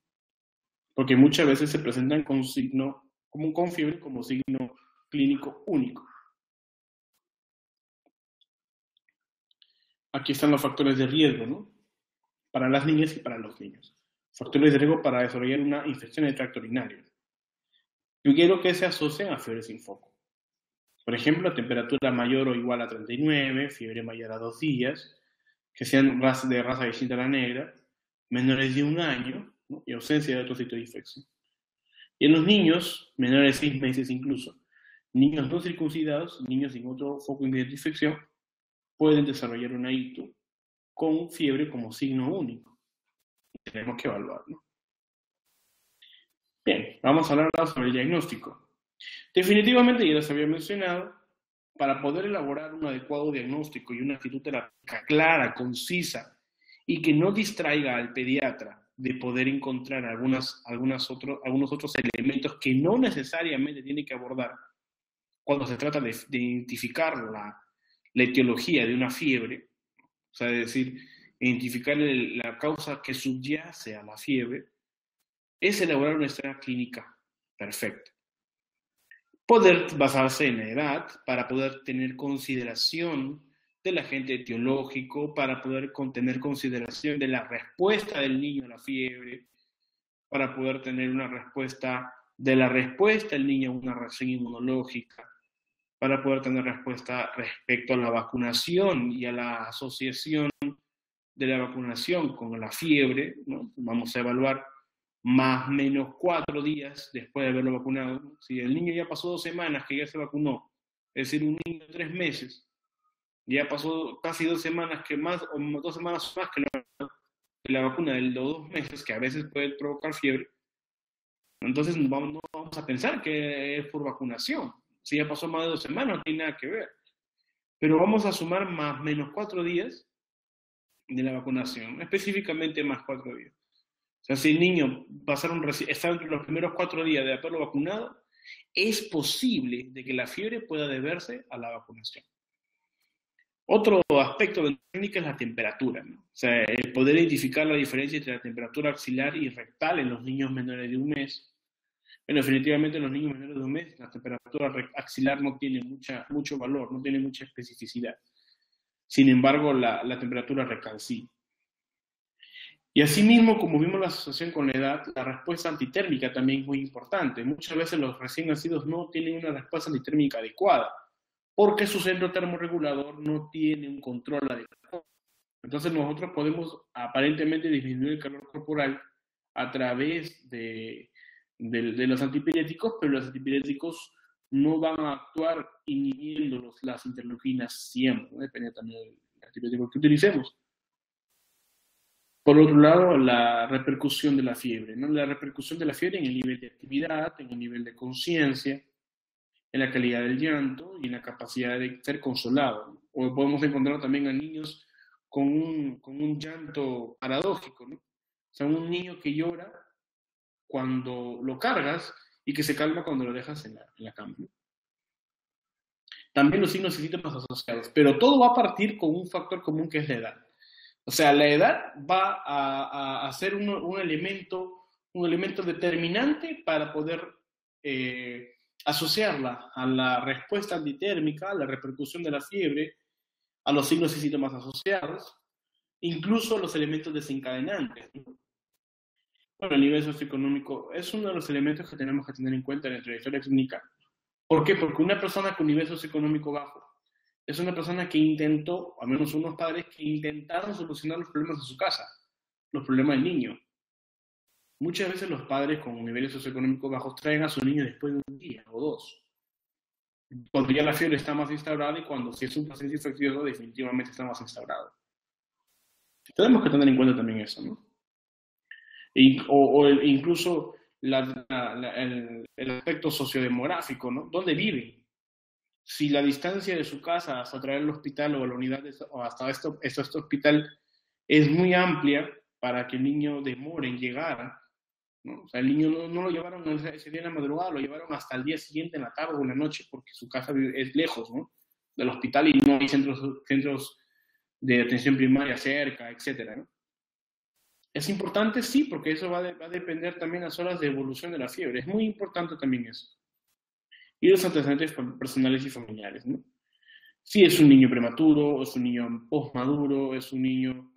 Porque muchas veces se presentan con fiebre como signo clínico único. Aquí están los factores de riesgo, ¿no? Para las niñas y para los niños. Factores de riesgo para desarrollar una infección del tracto urinario. Yo quiero que se asocien a fiebre sin foco. Por ejemplo, temperatura mayor o igual a 39, fiebre mayor a 2 días, que sean de raza distinta a la negra, menores de 1 año, ¿no? Y ausencia de otro sitio de infección. Y en los niños, menores de 6 meses incluso, niños no circuncidados, niños sin otro foco de infección, pueden desarrollar una ITU con fiebre como signo único. Tenemos que evaluarlo. Bien, vamos a hablar ahora sobre el diagnóstico. Definitivamente, ya les había mencionado, para poder elaborar un adecuado diagnóstico y una actitud terapéutica clara, concisa, y que no distraiga al pediatra de poder encontrar algunos otros elementos que no necesariamente tiene que abordar cuando se trata de identificar la etiología de una fiebre, o sea, es decir, identificar la causa que subyace a la fiebre, es elaborar una historia clínica perfecta. poder basarse en la edad para poder tener consideración del agente etiológico, para poder tener consideración de la respuesta del niño a la fiebre, para poder tener una respuesta de la respuesta del niño a una reacción inmunológica, para poder tener respuesta respecto a la vacunación y a la asociación de la vacunación con la fiebre, ¿no? Vamos a evaluar más o menos 4 días después de haberlo vacunado. Si el niño ya pasó 2 semanas que ya se vacunó, es decir, un niño de 3 meses, ya pasó casi 2 semanas que más, o 2 semanas más que la vacuna de los 2 meses, que a veces puede provocar fiebre, entonces no vamos a pensar que es por vacunación. Si ya pasó más de 2 semanas, no tiene nada que ver. Pero vamos a sumar más o menos 4 días de la vacunación, específicamente más 4 días. O sea, si el niño está entre los primeros 4 días de haberlo vacunado, es posible de que la fiebre pueda deberse a la vacunación. Otro aspecto de la técnica es la temperatura, ¿no? O sea, el poder identificar la diferencia entre la temperatura axilar y rectal en los niños menores de 1 mes. Bueno, definitivamente en los niños menores de 1 mes la temperatura axilar no tiene mucho valor, no tiene mucha especificidad. Sin embargo, la temperatura rectal sí. Y asimismo, como vimos la asociación con la edad, la respuesta antitérmica también es muy importante. Muchas veces los recién nacidos no tienen una respuesta antitérmica adecuada, porque su centro termorregulador no tiene un control adecuado. Entonces nosotros podemos aparentemente disminuir el calor corporal a través de los antipiréticos, pero los antipiréticos no van a actuar inhibiendo las interleuquinas siempre, ¿no? Depende también del antipirético que utilicemos. Por otro lado, la repercusión de la fiebre, ¿no? La repercusión de la fiebre en el nivel de actividad, en el nivel de conciencia, en la calidad del llanto y en la capacidad de ser consolado. O podemos encontrar también a niños con un llanto paradójico, ¿no? O sea, un niño que llora cuando lo cargas y que se calma cuando lo dejas en la cama, ¿no? También los signos y síntomas asociados, pero todo va a partir con un factor común que es la edad. O sea, la edad va a ser un elemento determinante para poder asociarla a la respuesta antitérmica, a la repercusión de la fiebre, a los signos y síntomas asociados, incluso a los elementos desencadenantes, ¿no? Bueno, el nivel socioeconómico es uno de los elementos que tenemos que tener en cuenta en la trayectoria clínica. ¿Por qué? Porque una persona con nivel socioeconómico bajo es una persona que intentó, al menos unos padres que intentaron solucionar los problemas de su casa, los problemas del niño. Muchas veces los padres con niveles socioeconómicos bajos traen a su niño después de un día o 2, cuando ya la fiebre está más instaurada y cuando si es un paciente infeccioso definitivamente está más instaurado. Tenemos que tener en cuenta también eso, ¿no? Incluso el aspecto sociodemográfico, ¿no? ¿Dónde viven? Si la distancia de su casa hasta traer al hospital o a la unidad o hasta este hospital es muy amplia para que el niño demore en llegar, ¿no? O sea, el niño no lo llevaron ese día en la madrugada, lo llevaron hasta el día siguiente en la tarde o en la noche porque su casa es lejos, ¿no? Del hospital y no hay centros de atención primaria cerca, etcétera, ¿no? ¿Es importante? Sí, porque eso va a depender también las horas de evolución de la fiebre. Es muy importante también eso. Y los antecedentes personales y familiares, ¿no? Si es un niño prematuro, es un niño postmaduro, es un niño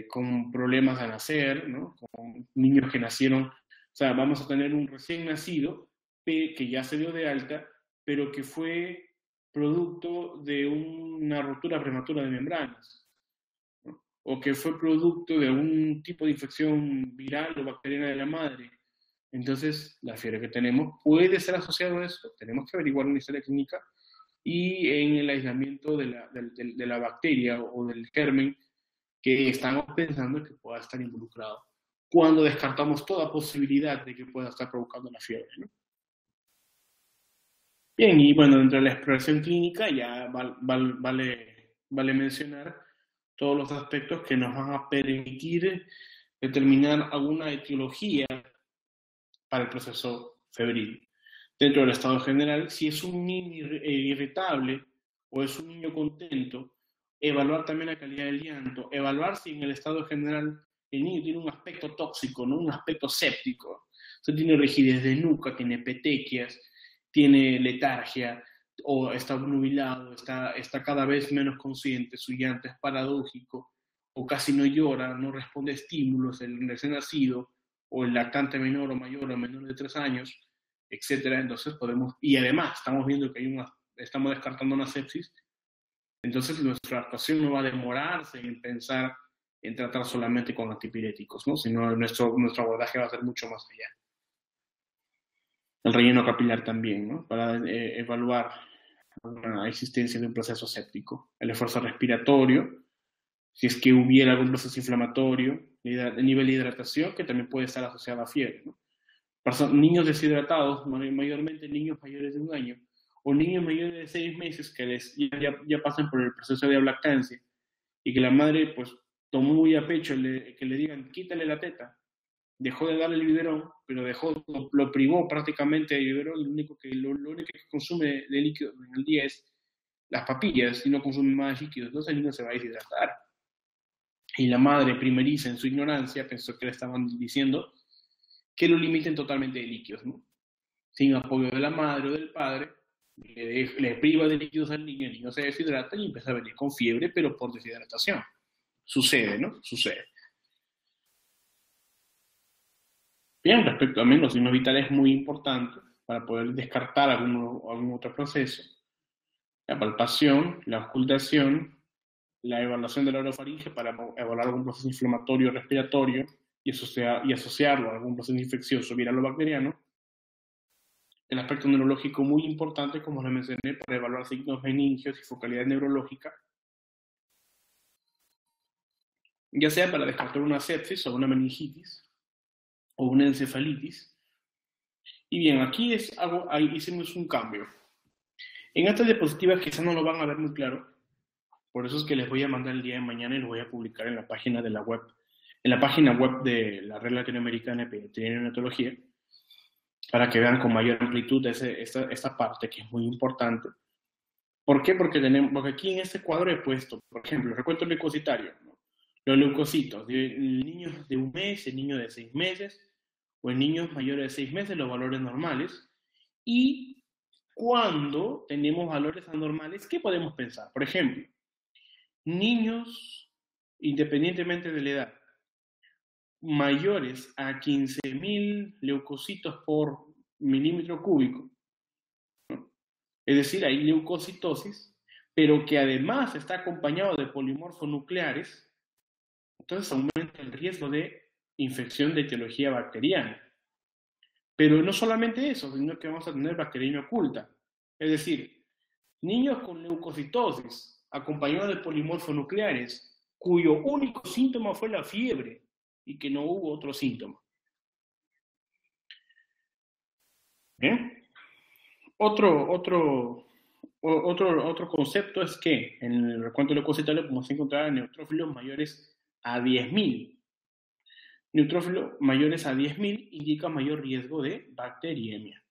con problemas al nacer, ¿no? Con niños que nacieron, o sea, vamos a tener un recién nacido que ya se dio de alta, pero que fue producto de una rotura prematura de membranas, ¿no? O que fue producto de un tipo de infección viral o bacteriana de la madre. Entonces, la fiebre que tenemos puede ser asociada a eso. Tenemos que averiguar una historia clínica y en el aislamiento de la bacteria o del germen que estamos pensando que pueda estar involucrado, cuando descartamos toda posibilidad de que pueda estar provocando la fiebre, ¿no? Bien, y bueno, dentro de la exploración clínica ya vale mencionar todos los aspectos que nos van a permitir determinar alguna etiología para el proceso febril. Dentro del estado general, si es un niño irritable o es un niño contento, evaluar también la calidad del llanto, evaluar si en el estado general el niño tiene un aspecto tóxico, ¿no? Un aspecto séptico. O sea, tiene rigidez de nuca, tiene petequias, tiene letargia o está nubilado, está cada vez menos consciente, su llanto es paradójico, o casi no llora, no responde a estímulos, el recién nacido, o el lactante menor o mayor o menor de 3 años, etcétera. Entonces podemos, y además estamos viendo que estamos descartando una sepsis, entonces nuestra actuación no va a demorarse en pensar en tratar solamente con antipiréticos, ¿no? Sino nuestro abordaje va a ser mucho más allá. El relleno capilar también, ¿no? Para evaluar la existencia de un proceso séptico. El esfuerzo respiratorio, si es que hubiera algún proceso inflamatorio, el nivel de hidratación, que también puede estar asociado a fiebre, ¿no? Niños deshidratados, mayormente niños mayores de 1 año, o niños mayores de 6 meses que ya pasan por el proceso de lactancia, y que la madre pues tomó muy a pecho que le digan quítale la teta, dejó de darle el biberón, pero lo privó prácticamente de biberón, lo único que consume de líquido en el día es las papillas y no consume más líquidos, entonces el niño se va a deshidratar. Y la madre primeriza en su ignorancia pensó que le estaban diciendo que lo limiten totalmente de líquidos, ¿no? Sin apoyo de la madre o del padre, le priva de líquidos al niño, el niño se deshidrata y empieza a venir con fiebre, pero por deshidratación. Sucede, ¿no? Sucede. Bien, respecto a los signos vitales es muy importante para poder descartar algún otro proceso. La palpación, la auscultación, la evaluación de la orofaringe para evaluar algún proceso inflamatorio respiratorio y asociarlo a algún proceso infeccioso viral o bacteriano. El aspecto neurológico muy importante, como lo mencioné, para evaluar signos meningios y focalidad neurológica, ya sea para descartar una sepsis o una meningitis o una encefalitis. Y bien, aquí hicimos un cambio. En estas diapositivas quizás no lo van a ver muy claro, por eso es que les voy a mandar el día de mañana y lo voy a publicar en la página de la web, en la página web de la Red Latinoamericana de Pediatría y Neonatología, para que vean con mayor amplitud esta parte que es muy importante. ¿Por qué? Porque aquí en este cuadro he puesto, por ejemplo, el recuento leucocitario, ¿no? Los leucocitos, en niños de 1 mes, en niños de 6 meses, o en niños mayores de 6 meses, los valores normales. Y cuando tenemos valores anormales, ¿qué podemos pensar? Por ejemplo, niños, independientemente de la edad, mayores a 15.000 leucocitos por milímetro cúbico, ¿no? Es decir, hay leucocitosis, pero que además está acompañado de polimorfonucleares, entonces aumenta el riesgo de infección de etiología bacteriana. Pero no solamente eso, sino que vamos a tener bacteriemia oculta. Es decir, niños con leucocitosis acompañados de polimorfonucleares, cuyo único síntoma fue la fiebre y que no hubo otro síntoma. ¿Bien? Otro concepto es que en el recuento leucocitario podemos encontrar neutrófilos mayores a 10.000. Neutrófilos mayores a 10.000 indica mayor riesgo de bacteriemia,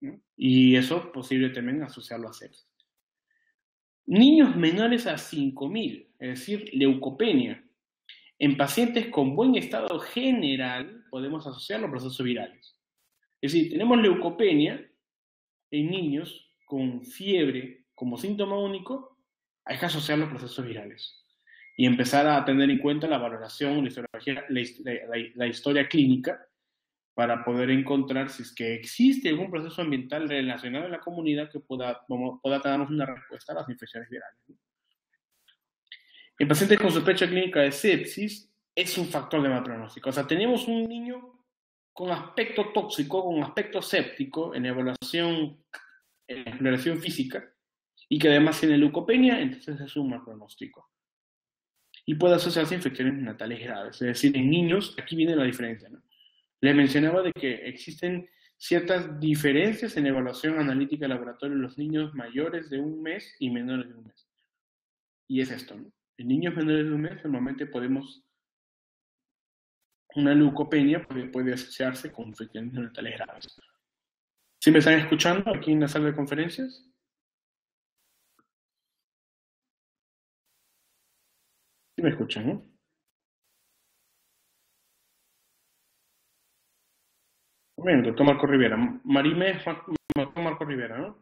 ¿no? Y eso posible también asociarlo a sepsis. Niños menores a 5.000, es decir, leucopenia. En pacientes con buen estado general podemos asociarlo a procesos virales. Es decir, tenemos leucopenia en niños con fiebre como síntoma único, hay que asociarlo a procesos virales y empezar a tener en cuenta la valoración, la historia clínica para poder encontrar si es que existe algún proceso ambiental relacionado en la comunidad que pueda darnos una respuesta a las infecciones virales. En pacientes con sospecha clínica de sepsis es un factor de mal pronóstico. O sea, tenemos un niño con aspecto tóxico, con aspecto séptico en evaluación, en exploración física, y que además tiene leucopenia, entonces es un mal pronóstico. Y puede asociarse a infecciones neonatales graves. Es decir, en niños, aquí viene la diferencia, ¿no? Les mencionaba de que existen ciertas diferencias en evaluación analítica de laboratorio en los niños mayores de 1 mes y menores de 1 mes. Y es esto, ¿no? En niños menores de 1 mes normalmente una leucopenia puede asociarse con infecciones neonatales graves. ¿Sí me están escuchando aquí en la sala de conferencias? ¿Sí me escuchan, no? Bien, doctor Marco Rivera. Marime Marco Rivera, ¿no?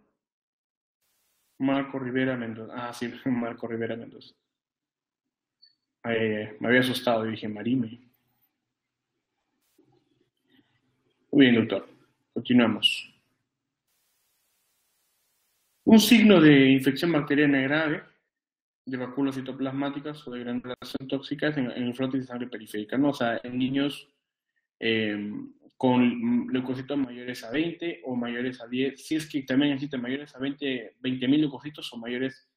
Marco Rivera Mendoza. Ah, sí, Marco Rivera Mendoza. Me había asustado y dije, Marime. Muy bien, doctor. Continuamos. Un signo de infección bacteriana grave de vacuolas citoplasmáticas o de granulación tóxicas en el frotis de sangre periférica, ¿no? O sea, en niños eh, con leucocitos mayores a 20 o mayores a 10, si es que también existen mayores a 20.000 leucocitos o mayores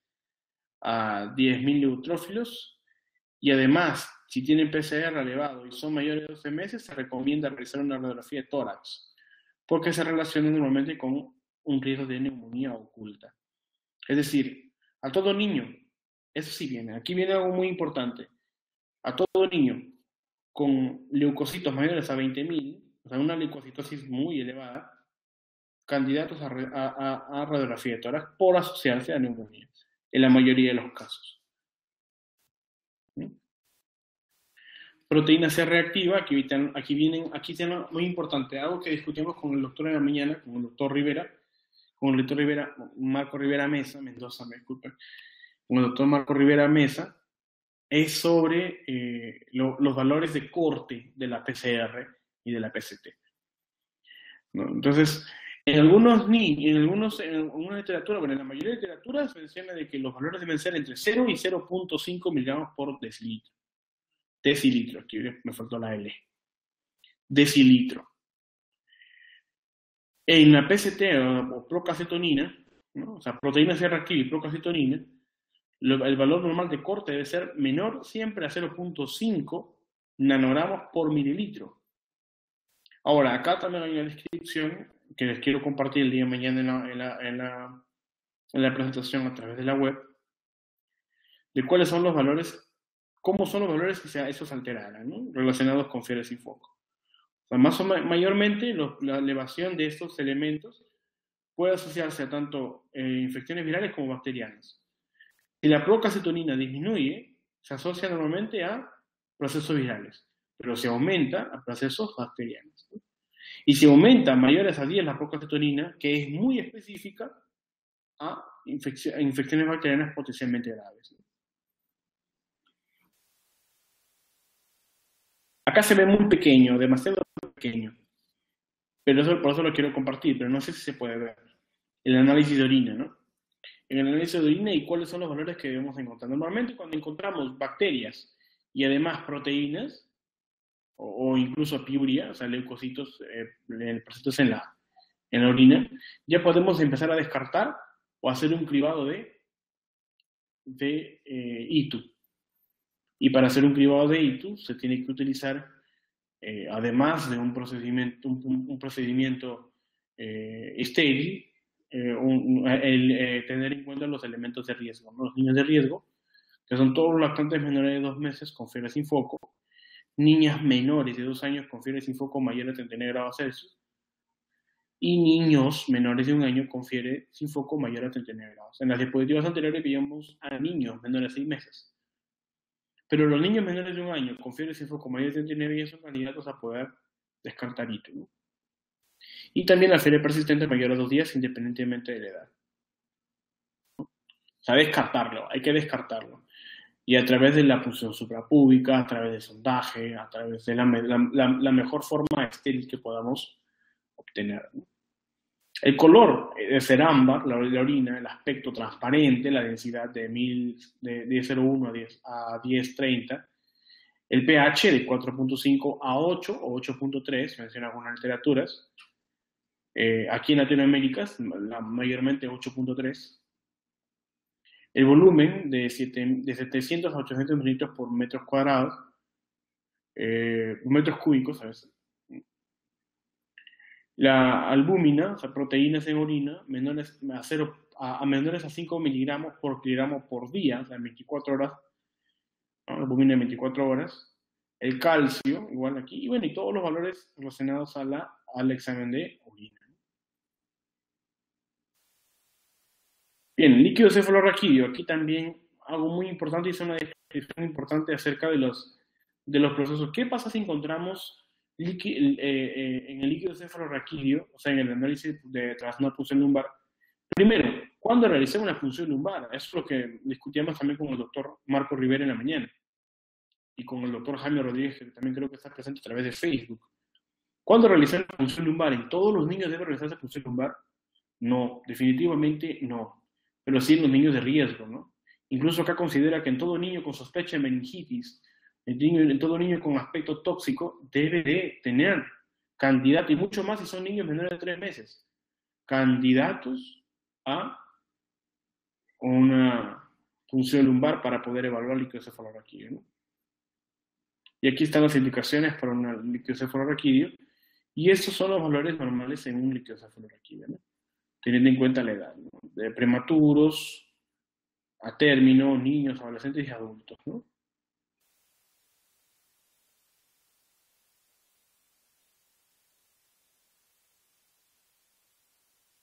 a 10.000 neutrófilos. Y además, si tienen PCR elevado y son mayores de 12 meses, se recomienda realizar una radiografía de tórax, porque se relaciona normalmente con un riesgo de neumonía oculta. Es decir, a todo niño, eso sí viene, aquí viene algo muy importante, a todo niño con leucocitos mayores a 20.000, o sea, una leucocitosis muy elevada, candidatos a radiografía de tórax por asociarse a neumonía, en la mayoría de los casos. Proteína C reactiva, aquí tiene muy importante, algo que discutimos con el doctor en la mañana, con el doctor Rivera, Marco Rivera Mendoza, me disculpen, con el doctor Marco Rivera Mesa, es sobre los valores de corte de la PCR y de la PCT, ¿no? Entonces, en algunas literaturas, bueno, en la mayoría de literaturas se menciona de que los valores deben ser entre 0 y 0.5 miligramos por decilitro. Decilitro, aquí me faltó la L. Decilitro. En la PCT o procacetonina, ¿no? O sea, proteína C reactiva y procacetonina, el valor normal de corte debe ser menor siempre a 0.5 nanogramos por mililitro. Ahora, acá también hay una descripción que les quiero compartir el día de mañana en la presentación a través de la web, de cuáles son los valores, cómo son los valores que esos alteraran, ¿no? Relacionados con fiebre sin foco. O sea, mayormente la elevación de estos elementos puede asociarse a tanto infecciones virales como bacterianas. Si la procacetonina disminuye, se asocia normalmente a procesos virales, pero si aumenta a procesos bacterianos. Y si aumenta mayores a 10 la procacetonina, que es muy específica, a infecciones bacterianas potencialmente graves. Acá se ve muy pequeño, demasiado pequeño, pero por eso lo quiero compartir, pero no sé si se puede ver. El análisis de orina, ¿no? En el análisis de orina y cuáles son los valores que debemos encontrar. Normalmente cuando encontramos bacterias y además proteínas, o incluso piuria, o sea, leucocitos, presentes en la orina, ya podemos empezar a descartar o hacer un cribado de ITU. Y para hacer un cribado de ITU se tiene que utilizar, además de un procedimiento estéril, tener en cuenta los elementos de riesgo, ¿no? Los niños de riesgo, que son todos los lactantes menores de 2 meses con fiebre sin foco, niñas menores de 2 años con fiebre sin foco mayor a 39 grados Celsius, y niños menores de 1 año con fiebre sin foco mayor a 39 grados. En las diapositivas anteriores veíamos a niños menores de 6 meses. Pero los niños menores de 1 año con fiebre sin foco mayor a 39 ya son candidatos a poder descartar ITU, ¿no? Y también la fiebre persistente mayor a 2 días independientemente de la edad. O sea, descartarlo, hay que descartarlo. Y a través de la punción suprapúbica, a través del sondaje, a través de la mejor forma estéril que podamos obtener, ¿no? El color de ser ámbar, la orina, el aspecto transparente, la densidad de 10,01 a 10,30, el pH de 4.5 a 8 o 8.3, mencionan algunas literaturas. Aquí en Latinoamérica, mayormente 8.3. El volumen de 700 a 800 mililitros por metros cuadrados, metros cúbicos a veces. La albúmina, o sea, proteínas en orina, menores a 5 miligramos por kilogramo por día, o sea, 24 horas, ¿no? Albúmina de 24 horas. El calcio, igual aquí, y bueno, y todos los valores relacionados al examen de orina. Bien, líquido cefalorraquídeo, aquí también algo muy importante, es una descripción importante acerca de los procesos. ¿Qué pasa si encontramos en el líquido cefalorraquídeo, o sea, en el análisis de trastorno de punción lumbar, primero, ¿cuándo realicé una punción lumbar? Eso es lo que discutíamos también con el doctor Marco Rivera en la mañana y con el doctor Jaime Rodríguez, que también creo que está presente a través de Facebook. ¿Cuándo realizar la punción lumbar? ¿En todos los niños debe realizarse punción lumbar? No, definitivamente no. Pero sí en los niños de riesgo, ¿no? Incluso acá considera que en todo niño con sospecha de meningitis, en todo niño con aspecto tóxico, debe de tener candidato, y mucho más si son niños menores de 3 meses, candidatos a una punción lumbar para poder evaluar el líquido cefalorraquídeo, ¿no? Y aquí están las indicaciones para un líquido cefalorraquídeo, y estos son los valores normales en un líquido cefalorraquídeo, ¿no? Teniendo en cuenta la edad, ¿no? De prematuros a término, niños, adolescentes y adultos, ¿no?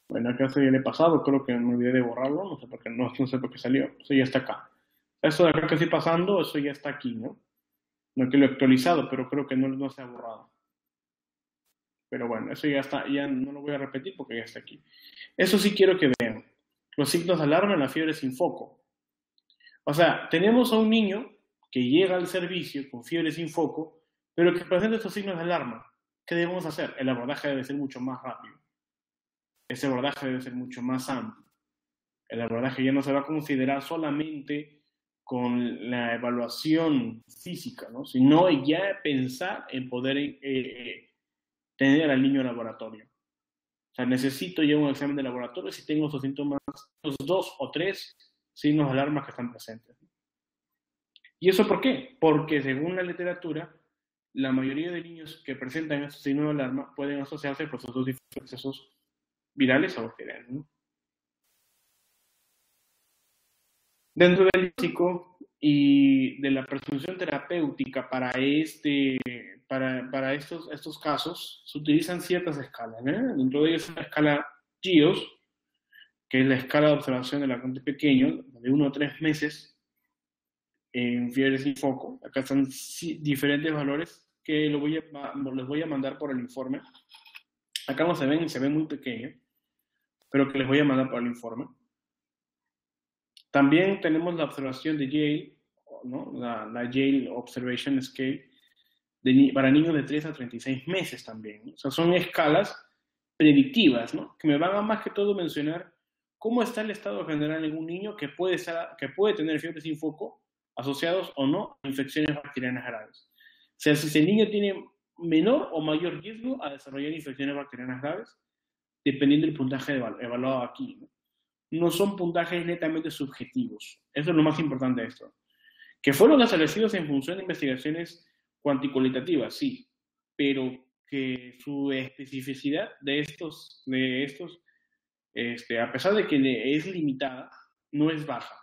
Bueno, acá se viene pasado, creo que me olvidé de borrarlo, no sé por qué, no sé por qué salió, eso ya está acá. Eso de acá que estoy pasando, eso ya está aquí, ¿no? No es que lo he actualizado, pero creo que no se ha borrado. Pero bueno, eso ya está, ya no lo voy a repetir porque ya está aquí. Eso sí quiero que vean. Los signos de alarma en la fiebre sin foco. O sea, tenemos a un niño que llega al servicio con fiebre sin foco, pero que presenta estos signos de alarma. ¿Qué debemos hacer? El abordaje debe ser mucho más rápido. Ese abordaje debe ser mucho más amplio. El abordaje ya no se va a considerar solamente con la evaluación física, ¿no? Sino ya pensar en poder tener al niño en laboratorio. O sea, necesito ya un examen de laboratorio si tengo esos síntomas, los 2 o 3 signos de alarma que están presentes. ¿Y eso por qué? Porque según la literatura, la mayoría de niños que presentan estos signos de alarma pueden asociarse a procesos virales o bacterianos, ¿no? Dentro del léxico y de la presunción terapéutica para estos casos, se utilizan ciertas escalas, ¿eh? Dentro de ellas la escala GIOS, que es la escala de observación del lactante pequeño, de 1 a 3 meses, en fiebre sin foco. Acá están diferentes valores que les voy a mandar por el informe. Acá no se ven muy pequeños, pero que les voy a mandar por el informe. También tenemos la observación de Yale, ¿no? La Yale Observation Scale, para niños de 3 a 36 meses también, ¿no? O sea, son escalas predictivas, ¿no? Que me van a más que todo mencionar cómo está el estado general en un niño que puede tener fiebre sin foco asociados o no a infecciones bacterianas graves. O sea, si el niño tiene menor o mayor riesgo a desarrollar infecciones bacterianas graves, dependiendo del puntaje evaluado aquí, ¿no? No son puntajes netamente subjetivos. Eso es lo más importante de esto. Que fueron establecidos en función de investigaciones cuanticualitativas, sí, pero que su especificidad a pesar de que es limitada, no es baja,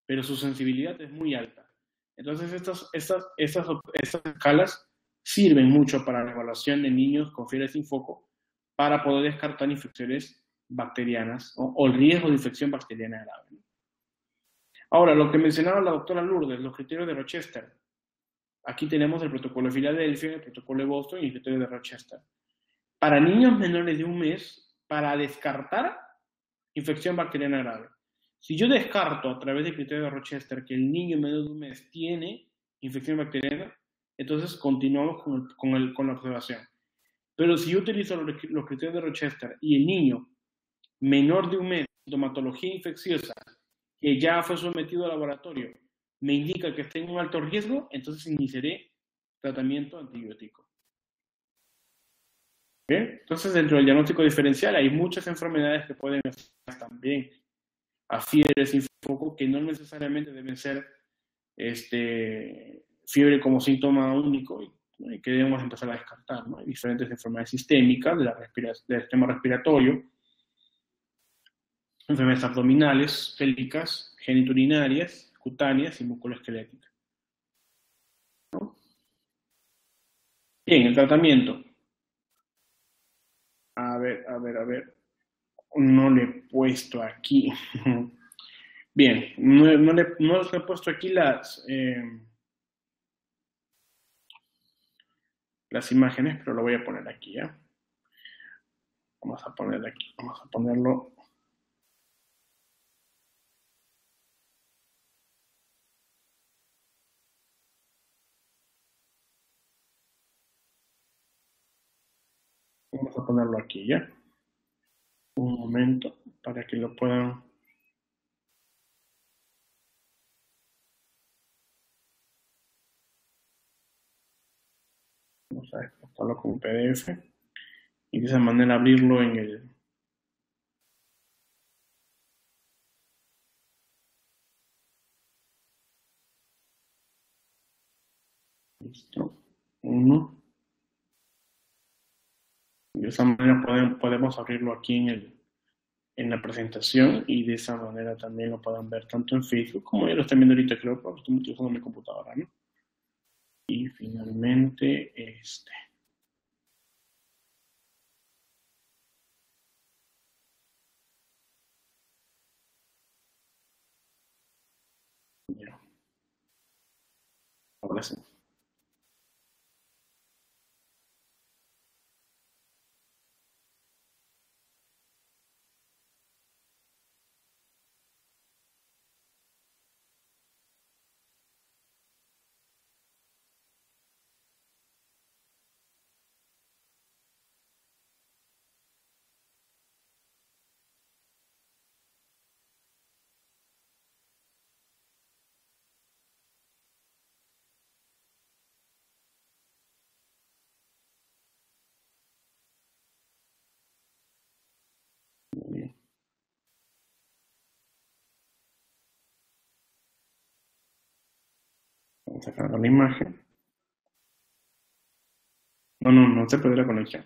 pero su sensibilidad es muy alta. Entonces, estas escalas sirven mucho para la evaluación de niños con fiebre sin foco para poder descartar infecciones bacterianas o el riesgo de infección bacteriana grave. Ahora, lo que mencionaba la doctora Lourdes, los criterios de Rochester. Aquí tenemos el protocolo de Filadelfia, el protocolo de Boston y el criterio de Rochester. Para niños menores de 1 mes, para descartar infección bacteriana grave. Si yo descarto a través del criterio de Rochester que el niño menor de 1 mes tiene infección bacteriana, entonces continuamos con la observación. Pero si yo utilizo los criterios de Rochester y el niño menor de 1 mes, sintomatología infecciosa, que ya fue sometido al laboratorio, me indica que está en un alto riesgo, entonces iniciaré tratamiento antibiótico. ¿Bien? Entonces, dentro del diagnóstico diferencial hay muchas enfermedades que pueden afectar también a fiebre sin foco, que no necesariamente deben ser fiebre como síntoma único, ¿no? Y que debemos empezar a descartar, ¿no? Hay diferentes enfermedades sistémicas del sistema respiratorio, enfermedades abdominales, pélvicas, genitourinarias, cutáneas y musculoesqueléticas, ¿no? Bien, el tratamiento. A ver. No le he puesto aquí. Bien, no les he puesto aquí las imágenes, pero lo voy a poner aquí, ¿ya? Vamos a poner aquí, vamos a ponerlo. Vamos a ponerlo aquí, ¿ya? Un momento para que lo puedan. Vamos a exportarlo como PDF y de esa manera abrirlo en el. Listo. Uno. De esa manera podemos abrirlo aquí en la presentación y de esa manera también lo puedan ver tanto en Facebook como ya lo están viendo ahorita, creo, porque estoy utilizando mi computadora, ¿no? Y finalmente este. Ya. Ahora sí. Muy bien. Vamos a sacar la imagen. No se perdió la conexión.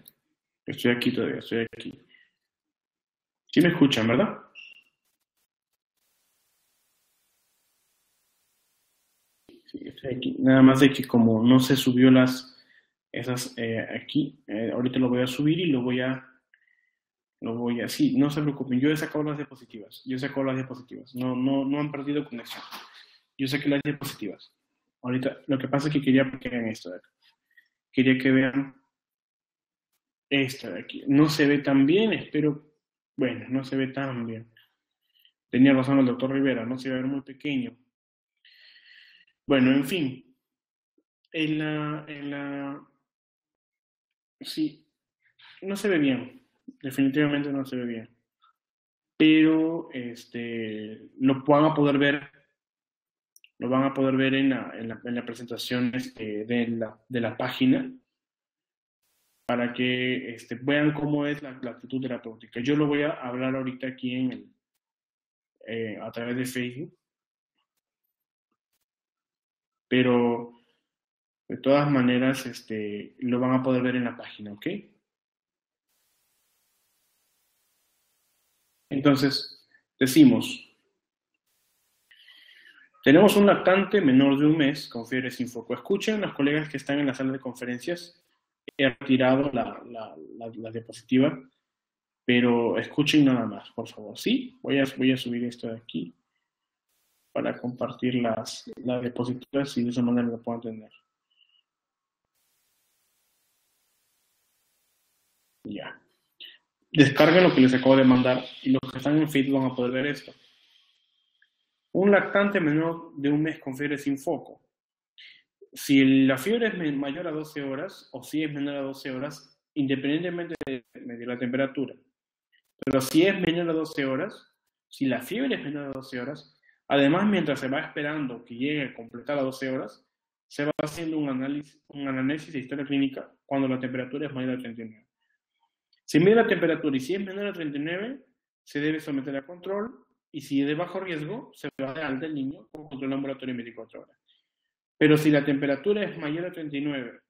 Estoy aquí todavía, estoy aquí. Sí me escuchan, ¿verdad? Sí, estoy aquí. Nada más de que como no se subió esas aquí, ahorita lo voy a subir y sí, no se preocupen, yo he sacado las diapositivas, no han perdido conexión, yo saqué las diapositivas. Ahorita, lo que pasa es que quería que vean esto de acá, quería que vean esta de aquí, no se ve tan bien, espero, bueno, no se ve tan bien, tenía razón el doctor Rivera, no se va a ver muy pequeño. Bueno, en fin, sí, no se ve bien, definitivamente no se ve bien, pero lo van a poder ver en la presentación de la página para que vean cómo es la actitud terapéutica. Yo lo voy a hablar ahorita aquí a través de Facebook, pero de todas maneras lo van a poder ver en la página, ¿ok? Entonces, decimos, tenemos un lactante menor de un mes con fiebre sin foco. Escuchen los colegas que están en la sala de conferencias. He retirado la diapositiva, pero escuchen nada más, por favor. Sí, voy a subir esto de aquí para compartir las diapositivas y de esa manera lo puedan entender. Ya. Descarguen lo que les acabo de mandar y los que están en Facebook van a poder ver esto. Un lactante menor de un mes con fiebre sin foco. Si la fiebre es mayor a 12 horas o si es menor a 12 horas, independientemente de la temperatura. Pero si es menor a 12 horas, si la fiebre es menor a 12 horas, además mientras se va esperando que llegue a completar las 12 horas, se va haciendo un análisis de historia clínica cuando la temperatura es mayor a 39. Si mide la temperatura y si es menor a 39, se debe someter a control y si es de bajo riesgo, se va de alta el niño con control ambulatorio en 24 horas. Pero si la temperatura es mayor a 39,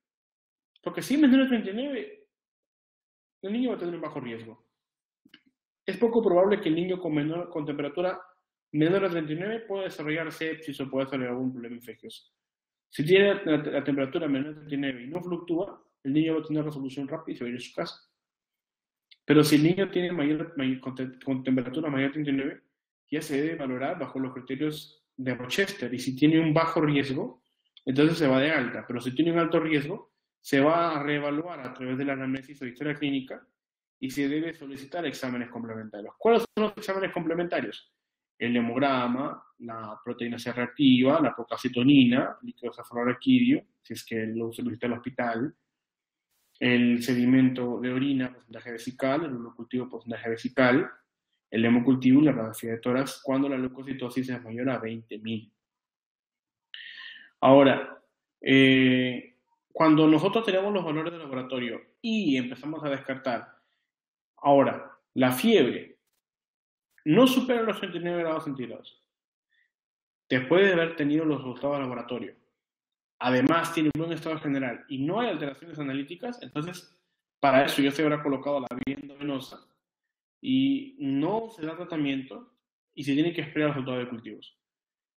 porque si es menor a 39, el niño va a tener un bajo riesgo. Es poco probable que el niño con temperatura menor a 39 pueda desarrollar sepsis o pueda desarrollar algún problema infeccioso. Si tiene la temperatura menor a 39 y no fluctúa, el niño va a tener resolución rápida y se va a ir a su casa. Pero si el niño tiene con temperatura mayor a 39, ya se debe valorar bajo los criterios de Rochester. Y si tiene un bajo riesgo, entonces se va de alta. Pero si tiene un alto riesgo, se va a reevaluar a través de la anamnesis o historia clínica y se debe solicitar exámenes complementarios. ¿Cuáles son los exámenes complementarios? El hemograma, la proteína C reactiva, la procalcitonina, líquido cefalorraquídeo, si es que lo solicita el hospital, el sedimento de orina, porcentaje vesical, el urocultivo, porcentaje vesical, el hemocultivo y la radiografía de tórax cuando la leucocitosis es mayor a 20.000. Ahora, cuando nosotros tenemos los valores de laboratorio y empezamos a descartar, ahora, la fiebre no supera los 39 grados centígrados, después de haber tenido los resultados de laboratorio, además tiene un buen estado general y no hay alteraciones analíticas, entonces para eso ya se habrá colocado la vía endovenosa y no se da tratamiento y se tiene que esperar el resultado de cultivos.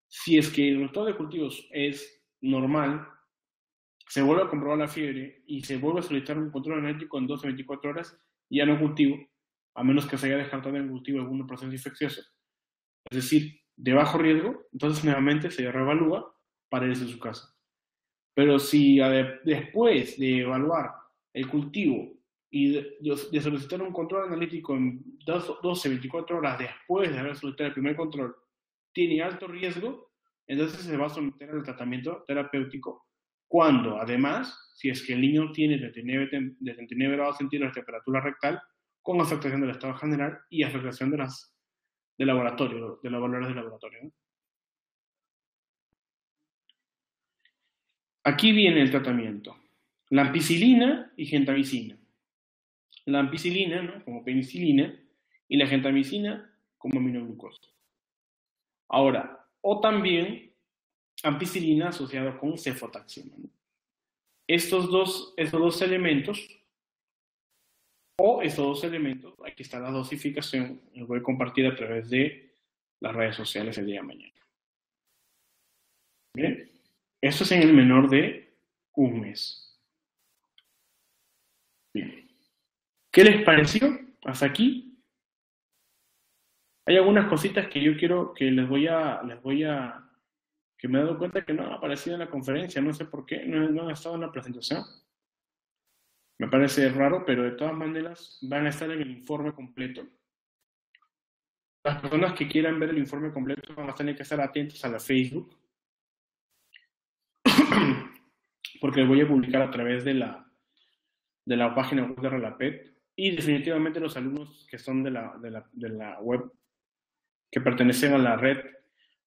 Si es que el resultado de cultivos es normal, se vuelve a comprobar la fiebre y se vuelve a solicitar un control analítico en 12 a 24 horas, ya no cultivo, a menos que se haya descartado en el cultivo algún proceso infeccioso. Es decir, de bajo riesgo, entonces nuevamente se reevalúa para irse a su casa. Pero si después de evaluar el cultivo y de solicitar un control analítico en 12 a 24 horas después de haber solicitado el primer control, tiene alto riesgo, entonces se va a someter al tratamiento terapéutico cuando, además, si es que el niño tiene de 39 grados centígrados de temperatura rectal, con afectación del estado general y afectación de los valores de laboratorio, ¿no? Aquí viene el tratamiento. La ampicilina y gentamicina. La ampicilina, ¿no?, como penicilina, y la gentamicina como aminoglucosa. Ahora, o también ampicilina asociada con cefotaxima, ¿no? Estos dos elementos, aquí está la dosificación, los voy a compartir a través de las redes sociales el día de mañana. Bien, esto es en el menor de un mes. Bien, ¿qué les pareció hasta aquí? Hay algunas cositas que yo quiero que que me he dado cuenta que no han aparecido en la conferencia, no sé por qué, no han estado en la presentación. Me parece raro, pero de todas maneras van a estar en el informe completo. Las personas que quieran ver el informe completo van a tener que estar atentos a la Facebook, porque lo voy a publicar a través de la página web de Relapet, y definitivamente los alumnos que son de la web, que pertenecen a la red,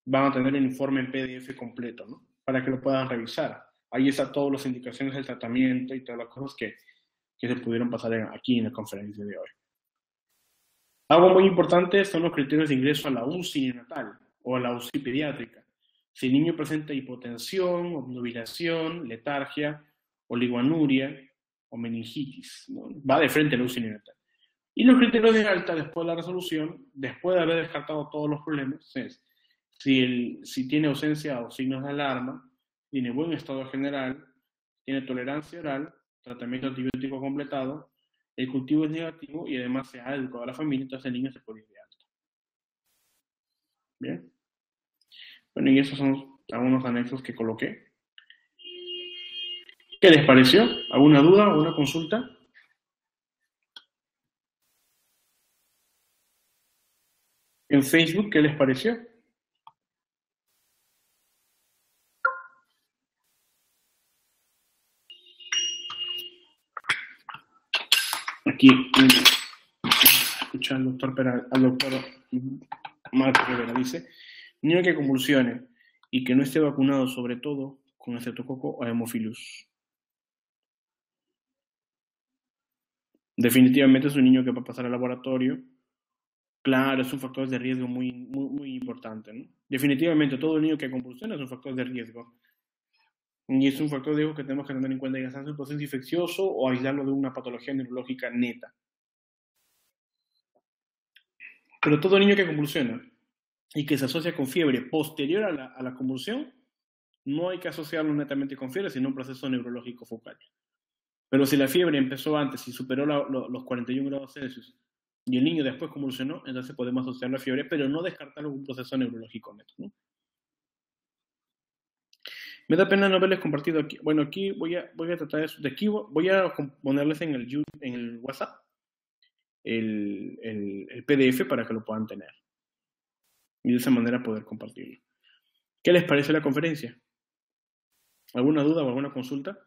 van a tener el informe en PDF completo, ¿no?, para que lo puedan revisar. Ahí están todas las indicaciones del tratamiento y todas las cosas que se pudieron pasar aquí en la conferencia de hoy. Algo muy importante son los criterios de ingreso a la UCI neonatal o a la UCI pediátrica. Si el niño presenta hipotensión, obnubilación, letargia, oligoanuria o meningitis, ¿no?, va de frente a la UCI neonatal. Y los criterios de alta después de la resolución, después de haber descartado todos los problemas, es si tiene ausencia o signos de alarma, tiene buen estado general, tiene tolerancia oral, tratamiento antibiótico completado, el cultivo es negativo y además se ha educado a la familia, entonces el niño se puede ir de alta. Bien. Bueno, y esos son algunos anexos que coloqué. ¿Qué les pareció? ¿Alguna duda? ¿Alguna consulta? En Facebook, ¿qué les pareció? Aquí, escucha al doctor Marco Rivera, dice: niño que convulsione y que no esté vacunado, sobre todo con estreptococo o hemophilus. Definitivamente es un niño que va a pasar al laboratorio. Claro, es un factor de riesgo muy, muy, muy importante, ¿no? Definitivamente todo niño que convulsiona es un factor de riesgo. Y es un factor de riesgo que tenemos que tener en cuenta, ya sea un proceso infeccioso o aislarlo de una patología neurológica neta. Pero todo niño que convulsiona y que se asocia con fiebre posterior a la convulsión, no hay que asociarlo netamente con fiebre, sino un proceso neurológico focal. Pero si la fiebre empezó antes y superó los 41 grados Celsius y el niño después convulsionó, entonces podemos asociar la fiebre, pero no descartar un proceso neurológico neto, ¿no? Me da pena no haberles compartido aquí. Bueno, aquí voy a tratar de aquí voy a ponerles en el WhatsApp el PDF para que lo puedan tener. Y de esa manera poder compartirlo. ¿Qué les parece la conferencia? ¿Alguna duda o alguna consulta?